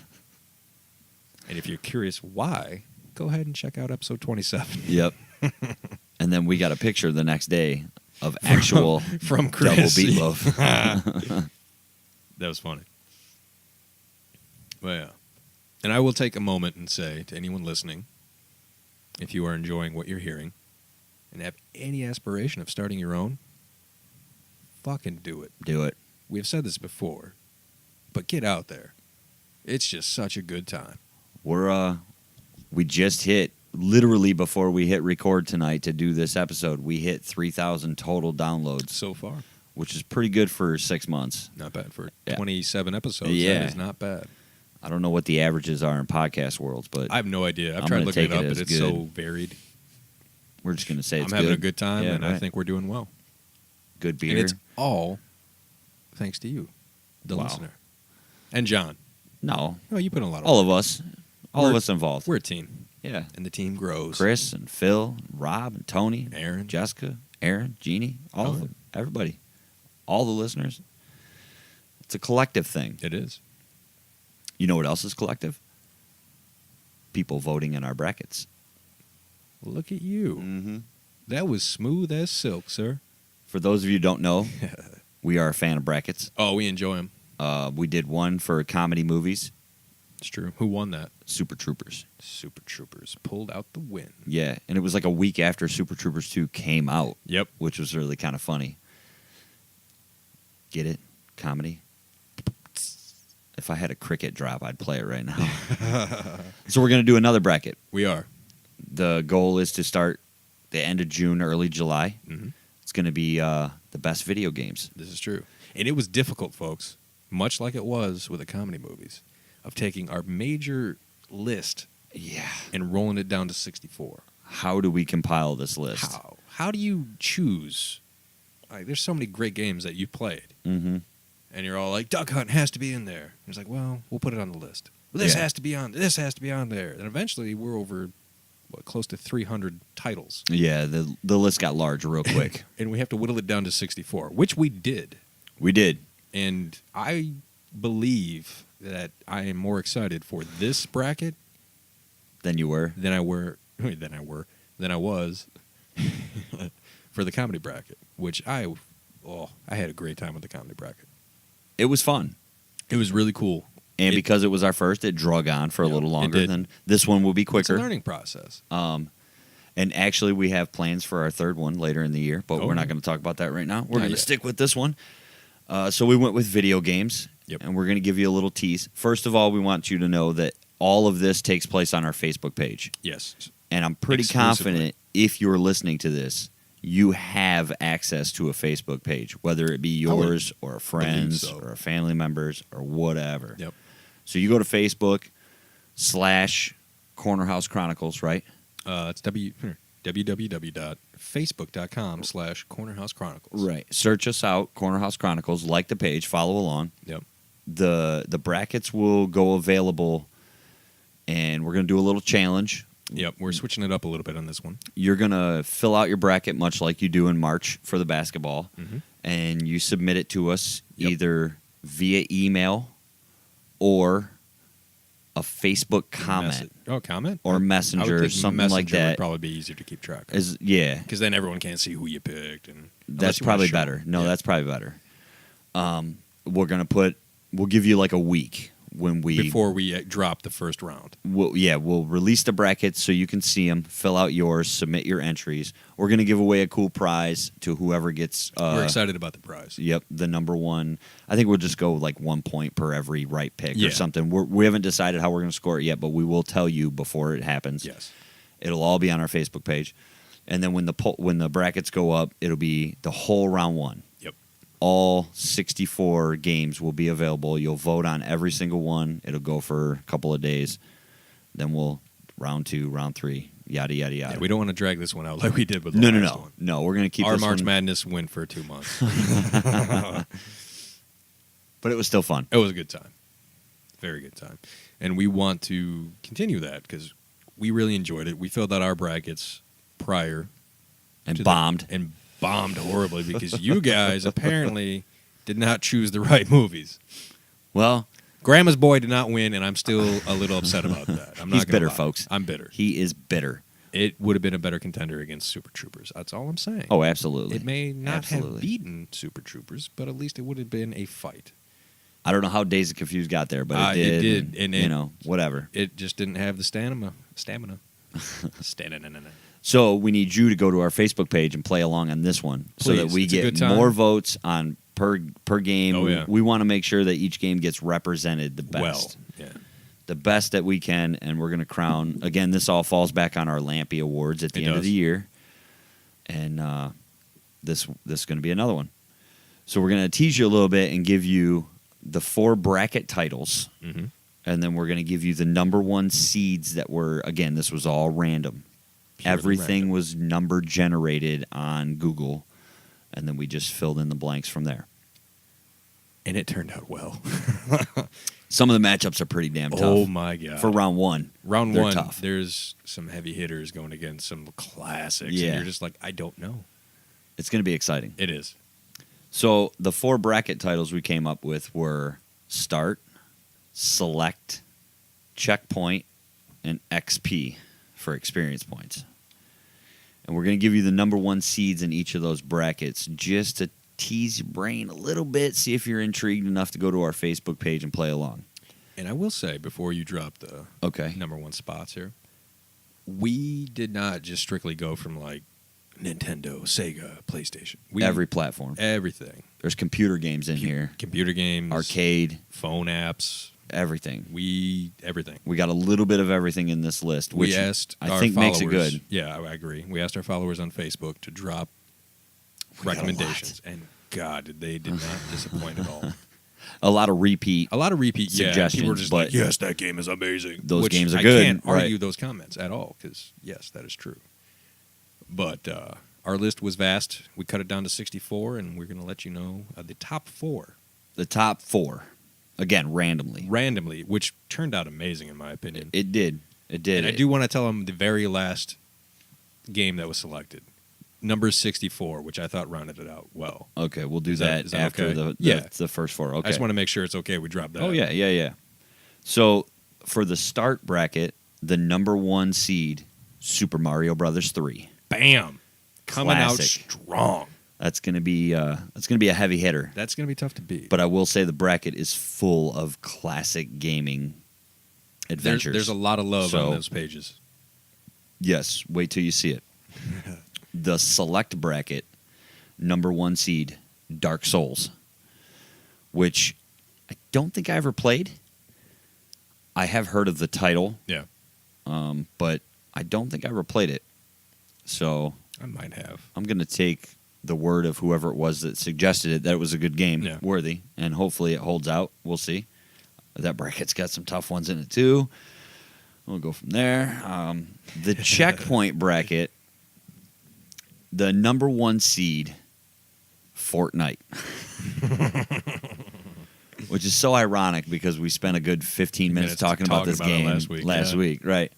And if you're curious why, go ahead and check out episode 27 Yep. And then we got a picture the next day of actual from double Chris. beatloaf. That was funny. Well, yeah. And I will take a moment and say to anyone listening, if you are enjoying what you're hearing and have any aspiration of starting your own, fucking do it. Do it. We have said this before, but get out there. It's just such a good time. We just hit, literally before we hit record tonight to do this episode, we hit 3,000 total downloads, So far, which is pretty good for 6 months. not bad for Yeah. 27 episodes. Yeah. That is not bad. I don't know what the averages are in podcast worlds, but I have no idea. I've I'm tried gonna looking it take up, it but as it's good. so varied. we're just going to say it's I'm having good. a good time, Yeah, and I right. think we're doing well. Good beer. And it's all thanks to you, the Wow. listener. And John. No, Oh, you put in a lot of all work. of us. All of us involved. We're a team, Yeah. and the team grows. Chris and Phil, and Rob and Tony, Aaron. Jessica, Aaron, Jeannie, all of them. Everybody. All the listeners. It's a collective thing. It is. You know what else is collective? People voting in our brackets. Look at you. Mm-hmm. That was smooth as silk, sir. For those of you who don't know, we are a fan of brackets. Oh, we enjoy them. We did one for comedy movies, It's true. Who won that? Super Troopers. Super Troopers pulled out the win. Yeah, and it was like a week after Super Troopers 2 came out, Yep. which was really kind of funny. Get it? Comedy? If I had a cricket drop, I'd play it right now. So we're going to do another bracket. We are. The goal is to start the end of June, early July. Mhm. It's going to be the best video games. This is true. And it was difficult, folks, much like it was with the comedy movies, of taking our major list Yeah. and rolling it down to 64. How do we compile this list? How? How do you choose? Like, there's so many great games that you played, Mm-hmm. and you're all like, Duck Hunt has to be in there. And it's like, well, we'll put it on the list. Well, this Yeah. has to be on. This has to be on there. And eventually, we're over close to 300 titles, Yeah, the list got large real quick. and we have to whittle it down to 64, which we did. We did. And I believe that I am more excited for this bracket Than you were. than I was for the comedy bracket, which I had a great time with the comedy bracket. It was fun. It was really cool. And because it was our first, it drug on for a Yeah, little it longer did. than this one will be It's a quicker. learning process. And actually, we have plans for our third one later in the year, but Oh, we're not yeah. going to talk about that right now. We're Not going to yet. stick with this one. So we went with video games, Yep. and we're going to give you a little tease. First of all, we want you to know that all of this takes place on our Facebook page. Yes. And I'm pretty Exclusively. confident if you're listening to this, you have access to a Facebook page, whether it be I would yours or a friend's so. or a family member's or whatever. Yep. So you go to Facebook /Corner House Chronicles, right? It's www.facebook.com/Corner House Chronicles. Right. Search us out, Corner House Chronicles. Like the page, follow along. Yep. The brackets will go available, and we're going to do a little challenge. Yep. We're switching it up a little bit on this one. You're going to fill out your bracket much like you do in March for the basketball, Mhm. and you submit it to us Yep. either via email or a Facebook comment Comment or I would Messenger, think something Messenger like that. would probably be easier to keep track of. Yeah, Because then everyone can't see who you picked, and unless that's you wanna probably show better. them. No, Yeah. that's probably better. We'll give you like a week when we before we drop the first round. we'll release the brackets so you can see them, fill out yours, submit your entries. We're going to give away a cool prize to whoever gets We're excited about the prize. Yep, the number one. I think we'll just go like 1 point per every right pick Yeah. or something. We haven't decided how we're going to score it yet, but we will tell you before it happens. Yes. It'll all be on our Facebook page. And then when the brackets go up, it'll be the whole round one. Yep. All 64 games will be available. You'll vote on every single one. It'll go for a couple of days. Then we'll round 2, round 3, yada yada yada. Yeah, we don't want to drag this one out like we did with the no, last one. no. We're gonna keep Our this March one, Madness went for 2 months. but it was still fun. It was a good time. Very good time. And we want to continue that because we really enjoyed it. We filled out our brackets prior And to bombed. and bombed horribly because you guys apparently did not choose the right movies. Well, Grandma's Boy did not win, and I'm still a little upset about that. I'm not He's gonna bitter, lie. folks. I'm bitter. he is bitter. It would have been a better contender against Super Troopers. That's all I'm saying. Oh, absolutely. It may not have Absolutely. beaten Super Troopers, but at least it would have been a fight. I don't know how Dazed and Confused got there, but It it did. did, and you it- know, whatever. It just didn't have the stamina. Stamina. So we need you to go to our Facebook page and play along on this one, so that Please. we It's a get good time. more votes on per game. Oh, yeah. We want to make sure that each game gets represented the best. Well, yeah. The best that we can, and we're going to crown. Again, this all falls back on our Lampy Awards at the It end of does. the year, and this is going to be another one. So we're going to tease you a little bit and give you the 4 bracket titles, Mm-hmm. and then we're going to give you the number 1 seeds that were. Again, this was all random. Purely Everything random. was number generated on Google, and then we just filled in the blanks from there. And it turned out well. Some of the matchups are pretty damn tough. Oh, my God. For round 1. Round they're one, tough. there's some heavy hitters going against some classics. Yeah. And you're just like, I don't know. It's going to be exciting. It is. So the 4 bracket titles we came up with were Start, Select, Checkpoint, and XP for experience points. And we're going to give you the number 1 seeds in each of those brackets just to tease your brain a little bit, see if you're intrigued enough to go to our Facebook page and play along. And I will say, before you drop the Okay. number 1 spots here, we did not just strictly go from like Nintendo, Sega, PlayStation. Every platform. Everything. There's computer games in here, Computer games, arcade, phone apps, everything. everything. We got a little bit of everything in this list, which We asked I our think followers, makes it good. Yeah, I agree. We asked our followers on Facebook to drop recommendations, and God, they did not disappoint at all. A lot of repeat. A lot of repeat Suggestions, people were just but like, "Yes, that game is amazing." those Which games are I good, can't argue right. those comments at all because yes, that is true. But our list was vast. We cut it down to 64, and we're going to let you know the top 4 The top 4, again, randomly. which turned out amazing in my opinion. It did. It did. And I do want to tell them the very last game that was selected, number 64, which I thought rounded it out well. Okay, we'll do Is that, is that after okay? the first 4. Okay. I just want to make sure it's okay. We dropped that. Oh, yeah. So, for the start bracket, the number 1 seed, Super Mario Brothers 3. Bam, coming Classic. out strong. That's gonna be a heavy hitter. That's going to be tough to beat. But I will say the bracket is full of classic gaming adventures. There's a lot of love So- on those pages. Yes, wait till you see it. The select bracket, number 1 seed, Dark Souls, which I don't think I ever played. I have heard of the title, Yeah, but I don't think I ever played it. So I might have. I'm going to take the word of whoever it was that suggested it, that it was a good game, Yeah. worthy, and hopefully it holds out. We'll see. That bracket's got some tough ones in it, too. We'll go from there. The checkpoint bracket, the number 1 seed, Fortnite. Which is so ironic because we spent a good 15 minutes talking about this game it last yeah. week, right?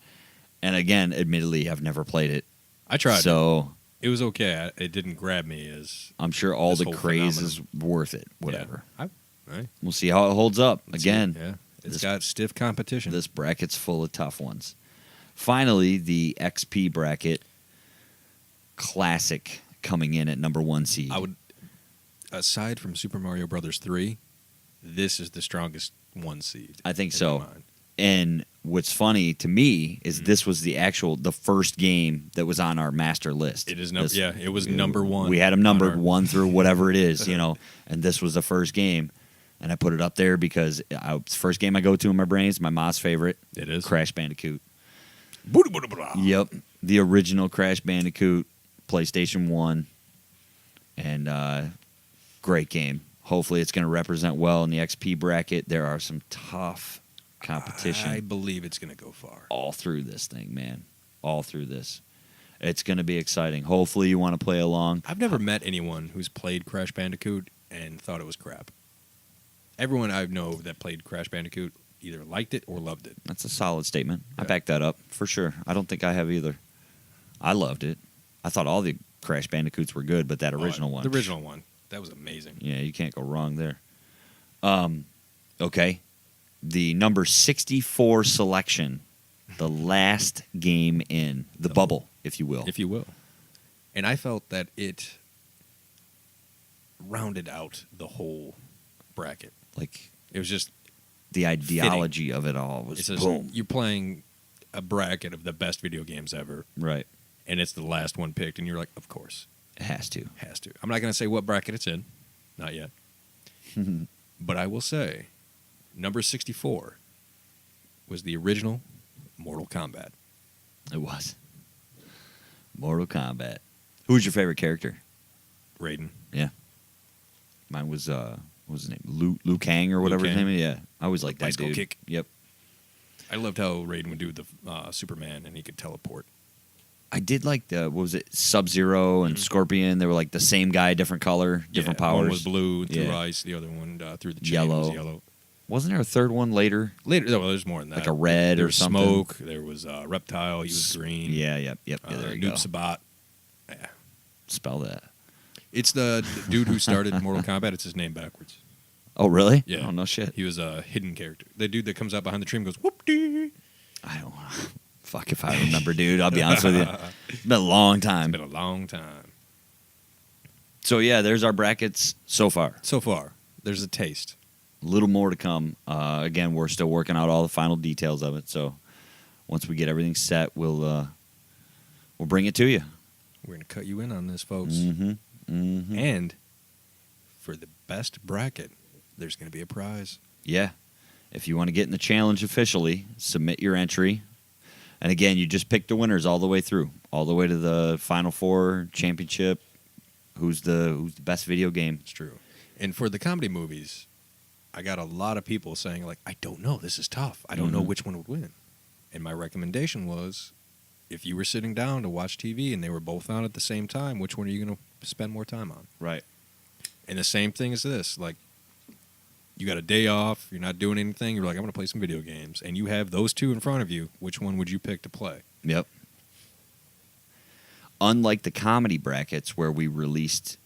And again, admittedly, I've never played it. I tried. So It was okay. It didn't grab me as I'm sure all This the whole craze phenomenon. is worth it. Whatever. Yeah. Right. We'll see how it holds up. Let's see. Again, Yeah, it's this- got stiff competition. this bracket's full of tough ones. Finally, the XP bracket, classic coming in at number 1 seed. I would, aside from Super Mario Brothers 3, this is the strongest 1 seed. I think in so. my mind. And what's funny to me is Mm-hmm. this was the first game that was on our master list. It is This- it was number 1. We had them numbered on our- 1 through whatever it is, and this was the first game. And I put it up there because it's the first game I go to in my brain. It's my mom's favorite. It is. Crash Bandicoot. Booty, booty, booty. Yep. The original Crash Bandicoot, PlayStation 1. And great game. Hopefully it's going to represent well in the XP bracket. There are some tough competition I believe it's going to go far. all through this thing, man. All through this. It's going to be exciting. Hopefully you want to play along. I've never met anyone who's played Crash Bandicoot and thought it was crap. Everyone I know that played Crash Bandicoot either liked it or loved it. That's a solid statement. I Yeah. back that up for sure. I don't think I have either. I loved it. I thought all the Crash Bandicoots were good, but that original one. The original one. That was amazing. Yeah, you can't go wrong there. Okay. The number 64 selection, the last game in, the bubble, if you will. If you will. And I felt that it rounded out the whole bracket. Like It was just the ideology of it all was it's just, boom. you're playing a bracket of the best video games ever, Right. and it's the last one picked, and you're like, of course, It has to. has to. I'm not going to say what bracket it's in, not yet, but I will say, number 64 was the original Mortal Kombat. It was. Mortal Kombat. Who was your favorite character? Raiden. Yeah. Mine was what was his name? Liu Kang or whatever his Kang. name is. Yeah. I always liked that Bicycle dude. kick. Yep. I loved how Raiden would do the Superman, and he could teleport. I did like the what was it? Sub-Zero and Scorpion. They were like the same guy, different color, different Yeah, powers. One was blue through Yeah. ice. The other one through the chain Yellow. was yellow. Wasn't there a third one later? Later, no, there's more than that. Like a red there or was something? Smoke. There was Reptile. He was green. Yeah, yep. Yeah, there you Noob go. Sabat. Yeah. Spell that. It's the dude who started Mortal Kombat. It's his name backwards. Oh, really? Yeah. Oh, no shit. He was a hidden character. The dude that comes out behind the tree and goes, whoop-dee. I don't fuck if I remember, dude. I'll be honest with you. It's been a long It's time. been a long time. So, yeah, there's our brackets so far. So far, there's a taste. A little more to come. Again, we're still working out all the final details of it. So once we get everything set, we'll bring it to you. We're going to cut you in on this, folks. Mm-hmm. Mm-hmm. And for the best bracket, there's going to be a prize. Yeah. If you want to get in the challenge officially, submit your entry. And again, you just pick the winners all the way through, all the way to the Final Four championship. Who's the best video game? It's true. And for the comedy movies, I got a lot of people saying, like, I don't know. This is tough. I don't know which one would win. And my recommendation was, if you were sitting down to watch TV and they were both on at the same time, which one are you going to spend more time on? Right. And the same thing as this. Like, you got a day off. You're not doing anything. You're like, I'm going to play some video games. And you have those two in front of you. Which one would you pick to play? Yep. Unlike the comedy brackets where we released,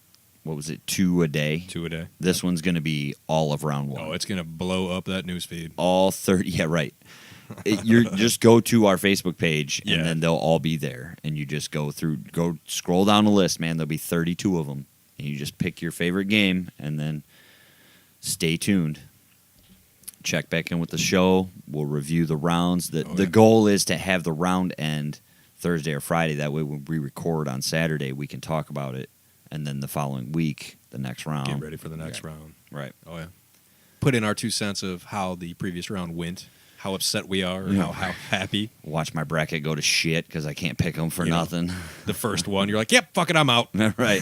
what was it, 2 a day? 2 a day. This one's going to be all of round 1. Oh, it's going to blow up that newsfeed. All 30. Yeah, right. You just go to our Facebook page, and Yeah. then they'll all be there. And you just go scroll down the list, man. There'll be 32 of them. And you just pick your favorite game, and then stay tuned. Check back in with the show. We'll review the rounds. The goal is to have the round end Thursday or Friday. That way, when we record on Saturday, we can talk about it. And then the following week, the next round. Get ready for the next round. Right. Oh, yeah. Put in our 2 cents of how the previous round went, how upset we are, or how happy. Watch my bracket go to shit because I can't pick them for nothing. The first one, you're like, yep, fuck it, I'm out. Right.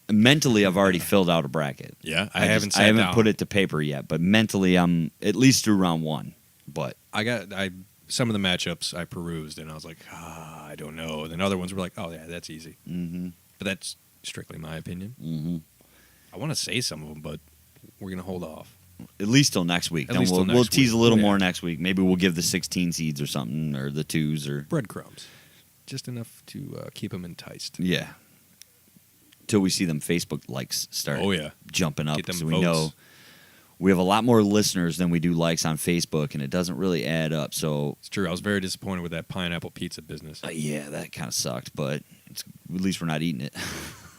Mentally, I've already filled out a bracket. Yeah, I haven't put it to paper yet, but mentally, I'm at least through round 1. But some of the matchups I perused, and I was like, I don't know. And then other ones were like, oh, yeah, that's easy. mm-hmm. But that's strictly my opinion. Mm-hmm. I want to say some of them, but we're going to hold off. At least till next week. At Then least till we'll next tease week. a little Yeah. more next week. Maybe we'll give the 16 seeds or something, or the 2s, or Breadcrumbs. Just enough to keep them enticed. yeah. Till we see them Facebook likes start jumping up, Get them so we votes. know we have a lot more listeners than we do likes on Facebook, and it doesn't really add up. So It's true. I was very disappointed with that pineapple pizza business. yeah, that kind of sucked, but at least we're not eating it.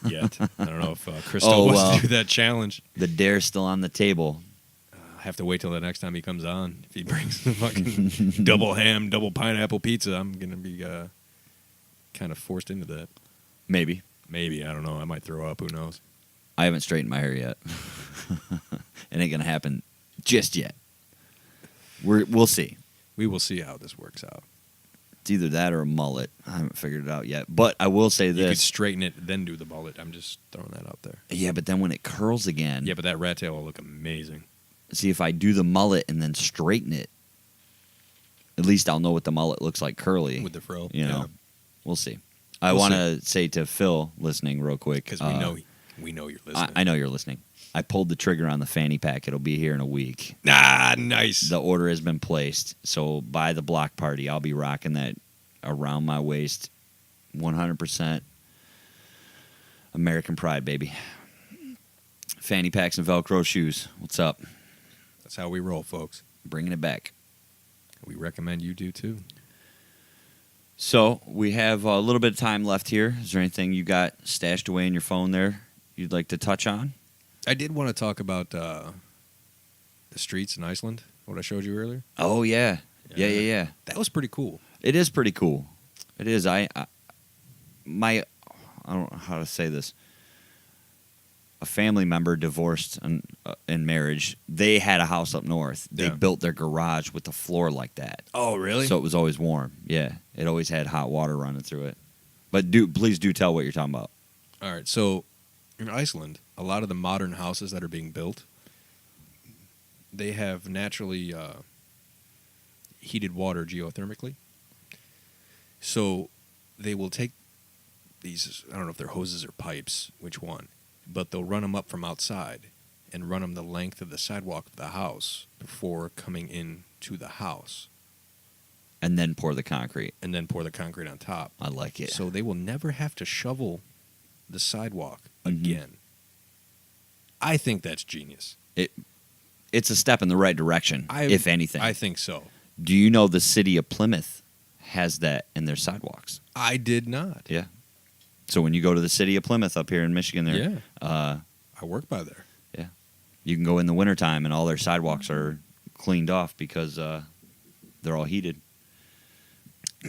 Yet. I don't know if Crystal wants to do that challenge. The dare's still on the table. I have to wait till the next time he comes on. If he brings the fucking double ham, double pineapple pizza, I'm going to be kind of forced into that. Maybe. Maybe. I don't know. I might throw up. Who knows? I haven't straightened my hair yet. It ain't gonna happen just yet. We'll see. We will see how this works out. It's either that or a mullet. I haven't figured it out yet. But I will say You could this. straighten it, then do the mullet. I'm just throwing that out there. Yeah, but then when it curls again. Yeah, but that rat tail will look amazing. See, if I do the mullet and then straighten it, at least I'll know what the mullet looks like curly. With the fro. You know, Yeah. we'll see. I We'll want to say to Phil listening real quick. Because we know you're listening. I know you're listening. I pulled the trigger on the fanny pack. It'll be here in a week. Ah, nice. The order has been placed. So by the block party, I'll be rocking that around my waist. 100% American pride, baby. Fanny packs and Velcro shoes. What's up? That's how we roll, folks. Bringing it back. We recommend you do, too. So we have a little bit of time left here. Is there anything you got stashed away in your phone there you'd like to touch on? I did want to talk about the streets in Iceland, what I showed you earlier. Oh, yeah. Yeah. That was pretty cool. It is pretty cool. It is. I don't know how to say this. A family member divorced in marriage. They had a house up north. They Yeah. built their garage with the floor like that. Oh, really? So it was always warm. Yeah. It always had hot water running through it. But please do tell what you're talking about. All right. So in Iceland, a lot of the modern houses that are being built, they have naturally heated water geothermically. So they will take these, I don't know if they're hoses or pipes, which one, but they'll run them up from outside and run them the length of the sidewalk of the house before coming in to the house, And then pour the concrete. and then pour the concrete on top. I like it. So they will never have to shovel the sidewalk again. I think that's genius. It's a step in the right direction, if anything. I think so. Do you know the city of Plymouth has that in their sidewalks? I did not. Yeah. So when you go to the city of Plymouth up here in Michigan there, Yeah. I work by there. yeah, you can go in the wintertime and all their sidewalks are cleaned off because they're all heated.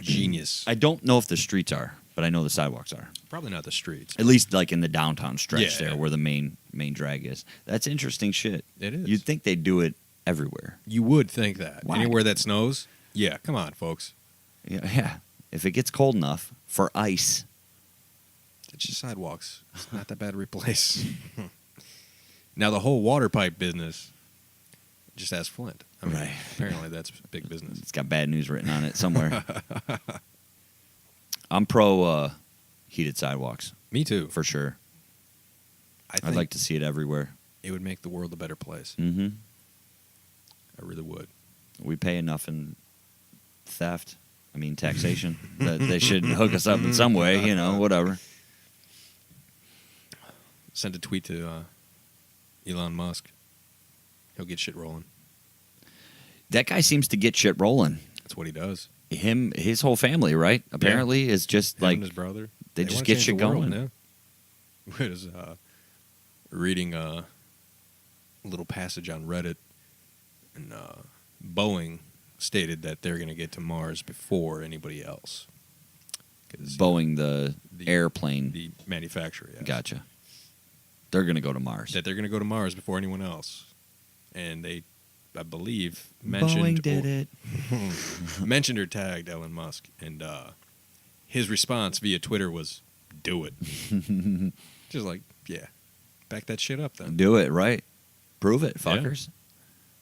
Genius. I don't know if the streets are, but I know the sidewalks are. Probably not the streets. At least like in the downtown stretch Yeah. there where the main drag is. That's interesting shit. It is. You'd think they'd do it everywhere. You would think that. Why? Anywhere that snows? Yeah, come on, folks. Yeah. If it gets cold enough for ice, It's just sidewalks. It's not that bad to replace. Now, the whole water pipe business just has Flint. I mean, Right. apparently that's big business. It's got bad news written on it somewhere. I'm pro heated sidewalks Me too. for sure. I think I'd like to see it everywhere. it would make the world a better place. Mm-hmm. I really would. We pay enough in theft. I mean, taxation. That they should hook us up in some way. You know, whatever. Send a tweet to Elon Musk. He'll get shit rolling. That guy seems to get shit rolling. That's what he does. His whole family, right? Apparently, is just Him like and his brother. they just wanna get change shit the world, going. Yeah. I was reading a little passage on Reddit, and Boeing stated that they're going to get to Mars before anybody else. 'Cause, Boeing, the airplane. the manufacturer, yes. Gotcha. They're gonna go to Mars. That they're going to go to Mars before anyone else. And they, I believe, mentioned Boeing did it. mentioned or tagged Elon Musk, and his response via Twitter was, "Do it." Just like, yeah, back that shit up then. Do it, right? Prove it, Yeah. fuckers.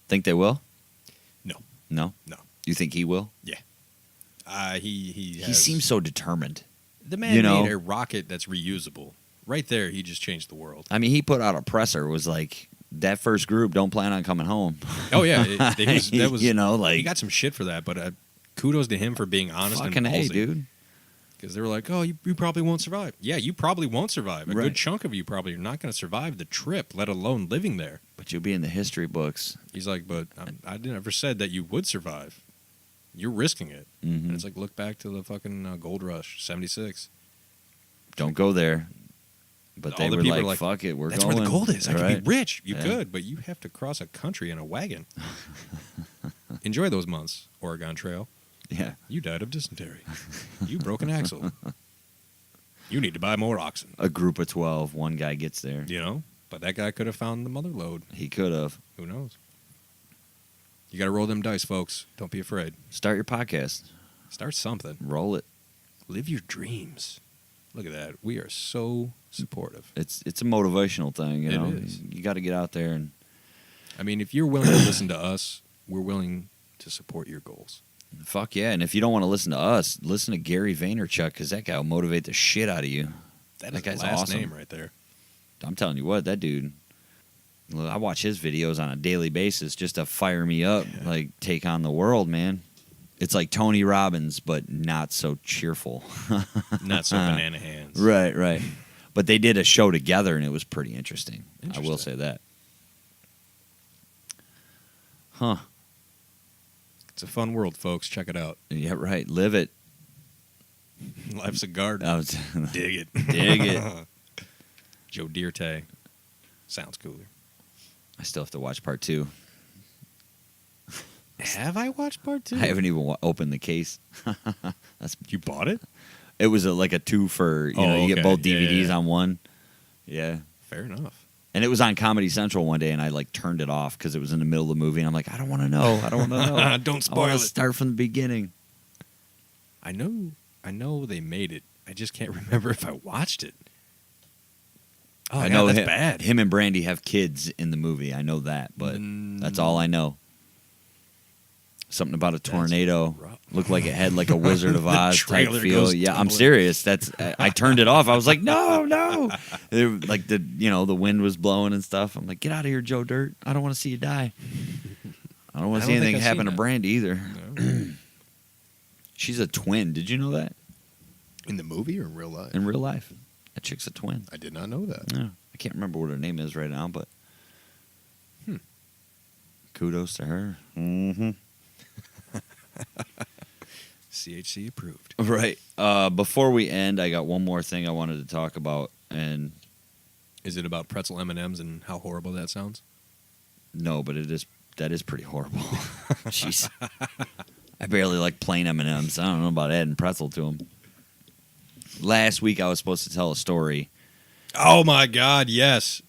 Think they will? No. No? No. You think he will? He He seems so determined. the man you know- made a rocket that's reusable. Right there, he just changed the world. I mean, he put out a presser, was like, that first group don't plan on coming home. Oh yeah, that was you know, he like, got some shit for that, but kudos to him for being honest fucking and A, ballsy. dude. Because they were like, "Oh, you probably won't survive." Yeah, you probably won't survive. A Right. good chunk of you probably are not going to survive the trip, let alone living there. But you'll be in the history books. He's like, "But I never said that you would survive. You're risking it." And Mhm. it's like, look back to the fucking gold rush, '76. Don't go there. But All they the were people like, are like, fuck it, we're That's going. where the gold is. I Right. could be rich. You Yeah. could, but you have to cross a country in a wagon. Enjoy those months, Oregon Trail. Yeah. You died of dysentery. You broke an axle. You need to buy more oxen. A group of 12, one guy gets there. You know? But that guy could have found the mother lode. He could have. Who knows? You got to roll them dice, folks. Don't be afraid. Start your podcast. Start something. Roll it. Live your dreams. Look at that. We are so supportive. It's a motivational thing, you It know. is. You got to get out there and I mean, if you're willing to listen to us, we're willing to support your goals. fuck yeah. And if you don't want to listen to us, listen to Gary Vaynerchuk because that guy will motivate the shit out of you. That That is guy's the last awesome. name right there. I'm telling you what, that dude. Look, I watch his videos on a daily basis just to fire me up, Yeah. like take on the world, man. It's like Tony Robbins, but not so cheerful. Not so banana hands. Right. But they did a show together, and it was pretty interesting. I will Interesting. say that. Huh. It's a fun world, folks. Check it out. Yeah, right. Live it. Life's a garden. I was Dig it. Dig it. Joe Dierte. Sounds cooler. I still have to watch part 2. Have I watched part 2? I haven't even opened the case. You bought it? It was like a 2 for, you Oh, know, you get okay. both Yeah, DVDs yeah. on one. Yeah. Fair enough. And it was on Comedy Central one day, and I like turned it off because it was in the middle of the movie, and I'm like, I don't want to know. I don't want to know. Don't I spoil want it. to start from the beginning. I know they made it. I just can't remember if I watched it. Oh, I God, know that's him, bad. him and Brandy have kids in the movie. I know that, but that's all I know. Something about a tornado. rough. Looked like it had like a Wizard of The Oz type trailer feel. goes Yeah, I'm tumbling. serious. I turned it off. I was like, no. Like the wind was blowing and stuff. I'm like, get out of here, Joe Dirt. I don't want to see you die. I don't want I to see don't think anything I've happen seen to that. Brandy either. No. She's a twin. Did you know that? In the movie or in real life? In real life, that chick's a twin. I did not know that. Yeah, I can't remember what her name is right now, but kudos to her. Mm-hmm. CHC approved. Right. Before we end, I got one more thing I wanted to talk about, and Is it about pretzel M&Ms and how horrible that sounds? no, but that is pretty horrible. Jeez, I barely like plain M&Ms. I don't know about adding pretzel to them. Last week, I was supposed to tell a story. Oh my God! Yes.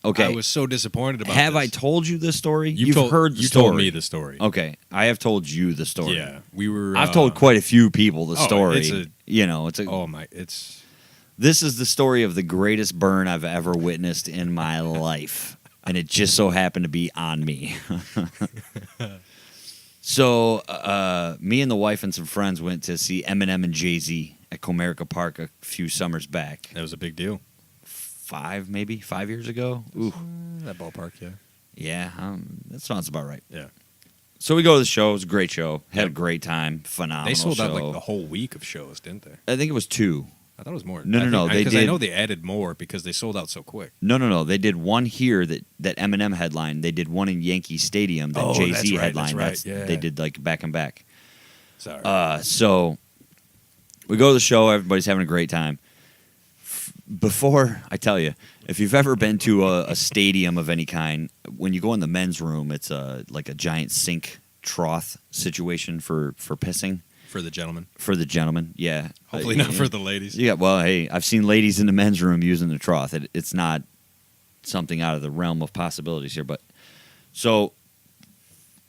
Okay, I was so disappointed about. have I this. told you this story? You've heard the you story. told me the story. Okay, I have told you the story. Yeah, we were. I've told quite a few people the oh, story. it's a- it's a Oh my! It's This is the story of the greatest burn I've ever witnessed in my life. And it just so happened to be on me. So me and the wife and some friends went to see Eminem and Jay-Z at Comerica Park a few summers back. That was a big deal. 5 years ago. Ooh. That ballpark, yeah. Yeah, that sounds about right. Yeah. So we go to the show. It was a great show. Had a great time. Phenomenal They sold show. out like the whole week of shows, didn't they? I think it was 2. I thought it was more. No. They Because I did. know they added more because they sold out so quick. No. They did one here that Eminem headlined. They did one in Yankee Stadium that Oh, Jay-Z that's right, headlined. that's right, yeah. They did like back and back. Sorry. So we go to the show. Everybody's having a great time. Before, I tell you, if you've ever been to a stadium of any kind, when you go in the men's room, it's like a giant sink trough situation for pissing. For the gentlemen. For the gentlemen, yeah. Hopefully not for the ladies. Yeah, well, hey, I've seen ladies in the men's room using the trough. It's not something out of the realm of possibilities here. But so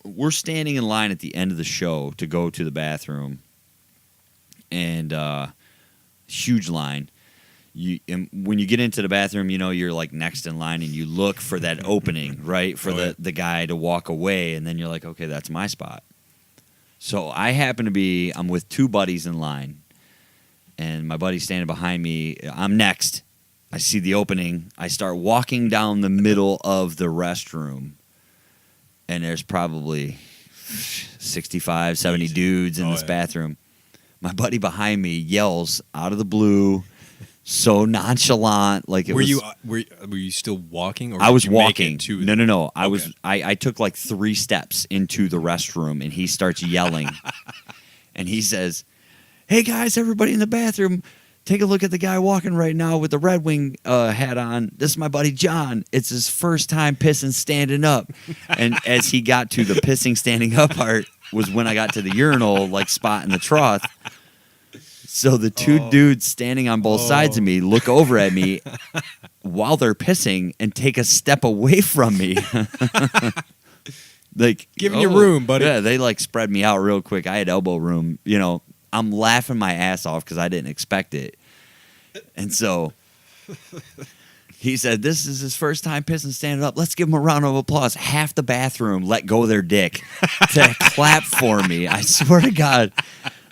we're standing in line at the end of the show to go to the bathroom, and huge line. And when you get into the bathroom, you know you're like next in line, and you look for that opening, right, for the guy to walk away, and then you're like, okay, that's my spot. So I happen to be, I'm with 2 buddies in line, and my buddy's standing behind me. I'm next. I see the opening. I start walking down the middle of the restroom, and there's probably 65, 70 dudes in this bathroom. My buddy behind me yells out of the blue, so nonchalant, like it were was. Were you still walking? Or I was did you make walking. it to No. I Okay. was. I took like 3 steps into the restroom, and he starts yelling, and he says, "Hey guys, everybody in the bathroom, take a look at the guy walking right now with the Red Wing hat on. This is my buddy John. It's his first time pissing standing up." And as he got to the pissing standing up part, was when I got to the urinal like spot in the trough. So the 2 dudes standing on both sides of me look over at me while they're pissing and take a step away from me. Like Giving you room, buddy. Yeah, they like spread me out real quick. I had elbow room. You know, I'm laughing my ass off because I didn't expect it. And so he said, "This is his first time pissing standing up. Let's give him a round of applause." Half the bathroom let go of their dick to clap for me. I swear to God.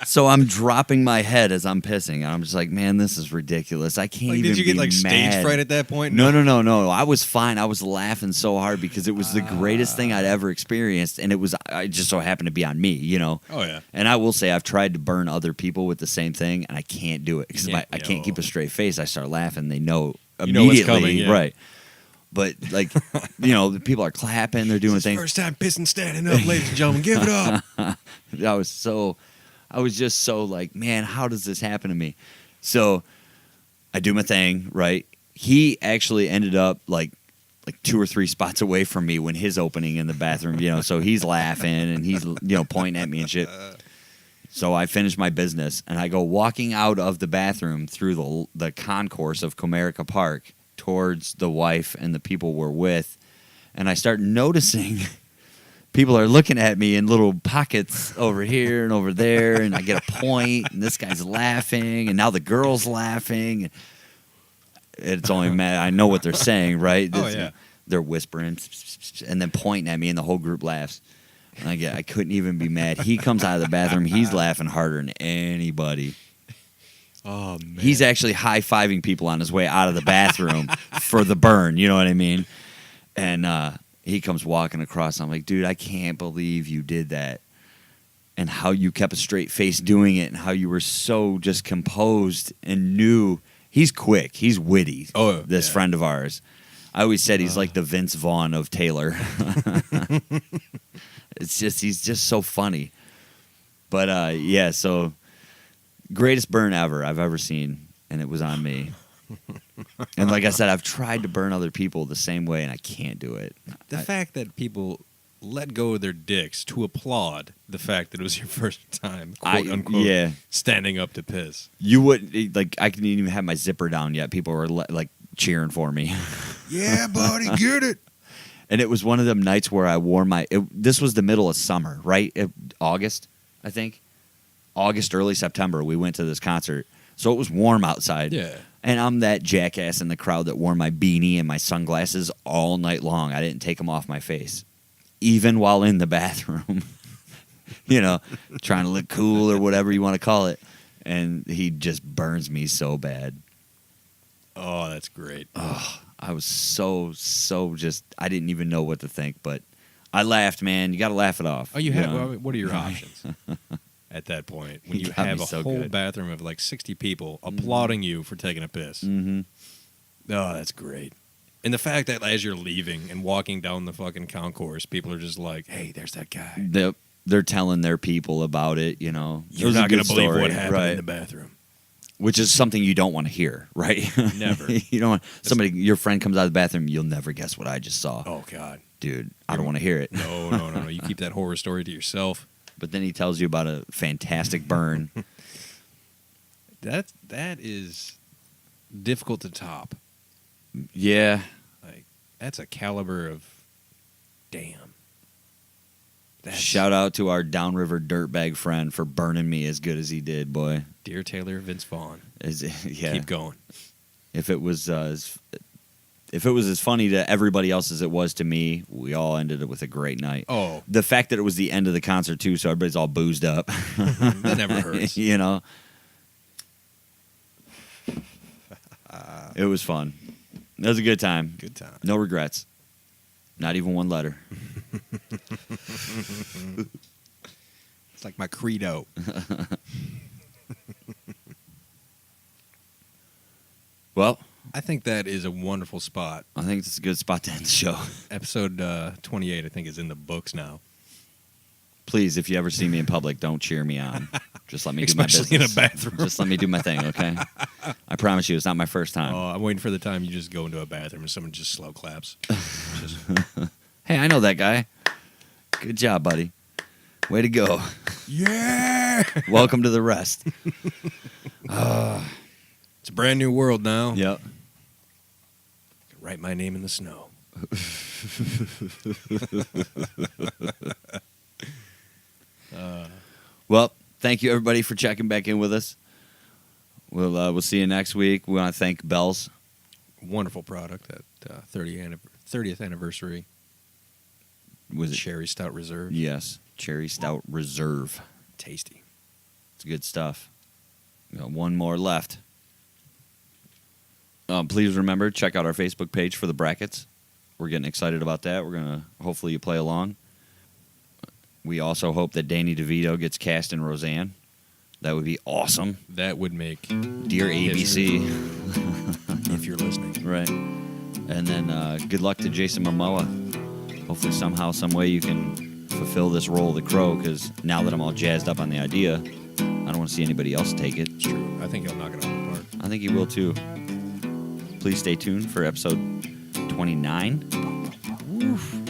So I'm dropping my head as I'm pissing. And I'm just like, man, this is ridiculous. I can't even Did you get be like mad. stage fright at that point? No. I was fine. I was laughing so hard because it was the greatest thing I'd ever experienced. And I just so happened to be on me, you know? Oh, yeah. And I will say I've tried to burn other people with the same thing, and I can't do it because I can't keep a straight face. I start laughing. They know You know immediately. what's coming, yeah. Right. But, like, you know, the people are clapping. They're doing things. First time pissing standing up, ladies and gentlemen. Give it up. I was just so like, man, how does this happen to me? So I do my thing, right? He actually ended up like 2 or 3 spots away from me when his opening in the bathroom, you know, so he's laughing and he's, you know, pointing at me and shit. So I finish my business and I go walking out of the bathroom through the concourse of Comerica Park towards the wife and the people we're with, and I start noticing people are looking at me in little pockets over here and over there, and I get a point, and this guy's laughing, and now the girl's laughing. It's only mad. I know what they're saying, right? Oh, yeah. They're whispering and then pointing at me, and the whole group laughs. And I couldn't even be mad. He comes out of the bathroom. He's laughing harder than anybody. Oh, man. He's actually high-fiving people on his way out of the bathroom for the burn. You know what I mean? And he comes walking across. I'm like, dude, I can't believe you did that. And how you kept a straight face doing it, and how you were so just composed and knew. He's quick. He's witty. Oh, this yeah. friend of ours. I always said he's like the Vince Vaughn of Taylor. He's just so funny. But yeah, so greatest burn ever I've ever seen, and it was on me. And like I said, I've tried to burn other people the same way, and I can't do it. The fact that people let go of their dicks to applaud the fact that it was your first time, quote unquote, yeah. standing up to piss. You wouldn't like. I couldn't even have my zipper down yet. People were like cheering for me. Yeah, buddy, get it. And it was one of them nights where I wore this was the middle of summer, right? August, I think. August, early September, we went to this concert. So it was warm outside. Yeah. And I'm that jackass in the crowd that wore my beanie and my sunglasses all night long. I didn't take them off my face, even while in the bathroom. Trying to look cool or whatever you want to call it. And he just burns me so bad. Oh, that's great. Oh, I was so just, I didn't even know what to think, but I laughed, man. You got to laugh it off. Oh, you have. know? Well, what are your options at that point when He you got have me a so whole good. bathroom of like 60 people applauding you for taking a piss? Mm-hmm. Oh, that's great. And the fact that as you're leaving and walking down the fucking concourse, people are just like, "Hey, there's that guy." They're telling their people about it, It You're was a not going good to believe story, what happened right? in the bathroom. Which is something you don't want to hear, right? Never. You don't want your friend comes out of the bathroom, you'll never guess what I just saw. Oh God, Dude, I don't want to hear it. no. You keep that horror story to yourself. But then he tells you about a fantastic burn. That is difficult to top. Yeah. Like that's a caliber of damn. Shout out to our downriver dirtbag friend for burning me as good as he did, boy. Dear Taylor Vince Vaughn. Yeah. Keep going. If it was as funny to everybody else as it was to me, we all ended it with a great night. Oh, The fact that it was the end of the concert too, so everybody's all boozed up. that never hurts. It was fun. It was a good time. Good time. No regrets. Not even one letter. It's like my credo. Well, I think that is a wonderful spot. I think it's a good spot to end the show. Episode 28, I think, is in the books now. Please, if you ever see me in public, don't cheer me on. Just let me do my Especially business. in a bathroom. Just let me do my thing, okay? I promise you, it's not my first time. Oh, I'm waiting for the time you just go into a bathroom and someone just slow claps. Just, Hey, I know that guy. Good job, buddy. Way to go. yeah! Welcome to the rest. It's a brand new world now. Yep. Write my name in the snow. Well, thank you everybody for checking back in with us. We'll see you next week. We want to thank Bells. Wonderful product at 30th anniversary. Was it? Cherry Stout Reserve. Yes, Cherry Stout Reserve. Tasty. It's good stuff. We got one more left. Please remember, check out our Facebook page for the brackets. We're getting excited about that. We're going to hopefully you play along. We also hope that Danny DeVito gets cast in Roseanne. That would be awesome. That would make Dear ABC. if you're listening. Right. And then good luck to Jason Momoa. Hopefully somehow, some way you can fulfill this role of the Crow, because now that I'm all jazzed up on the idea, I don't want to see anybody else take it. It's true. I think he'll knock it out of the park. I think he will too. Please stay tuned for episode 29. Woof.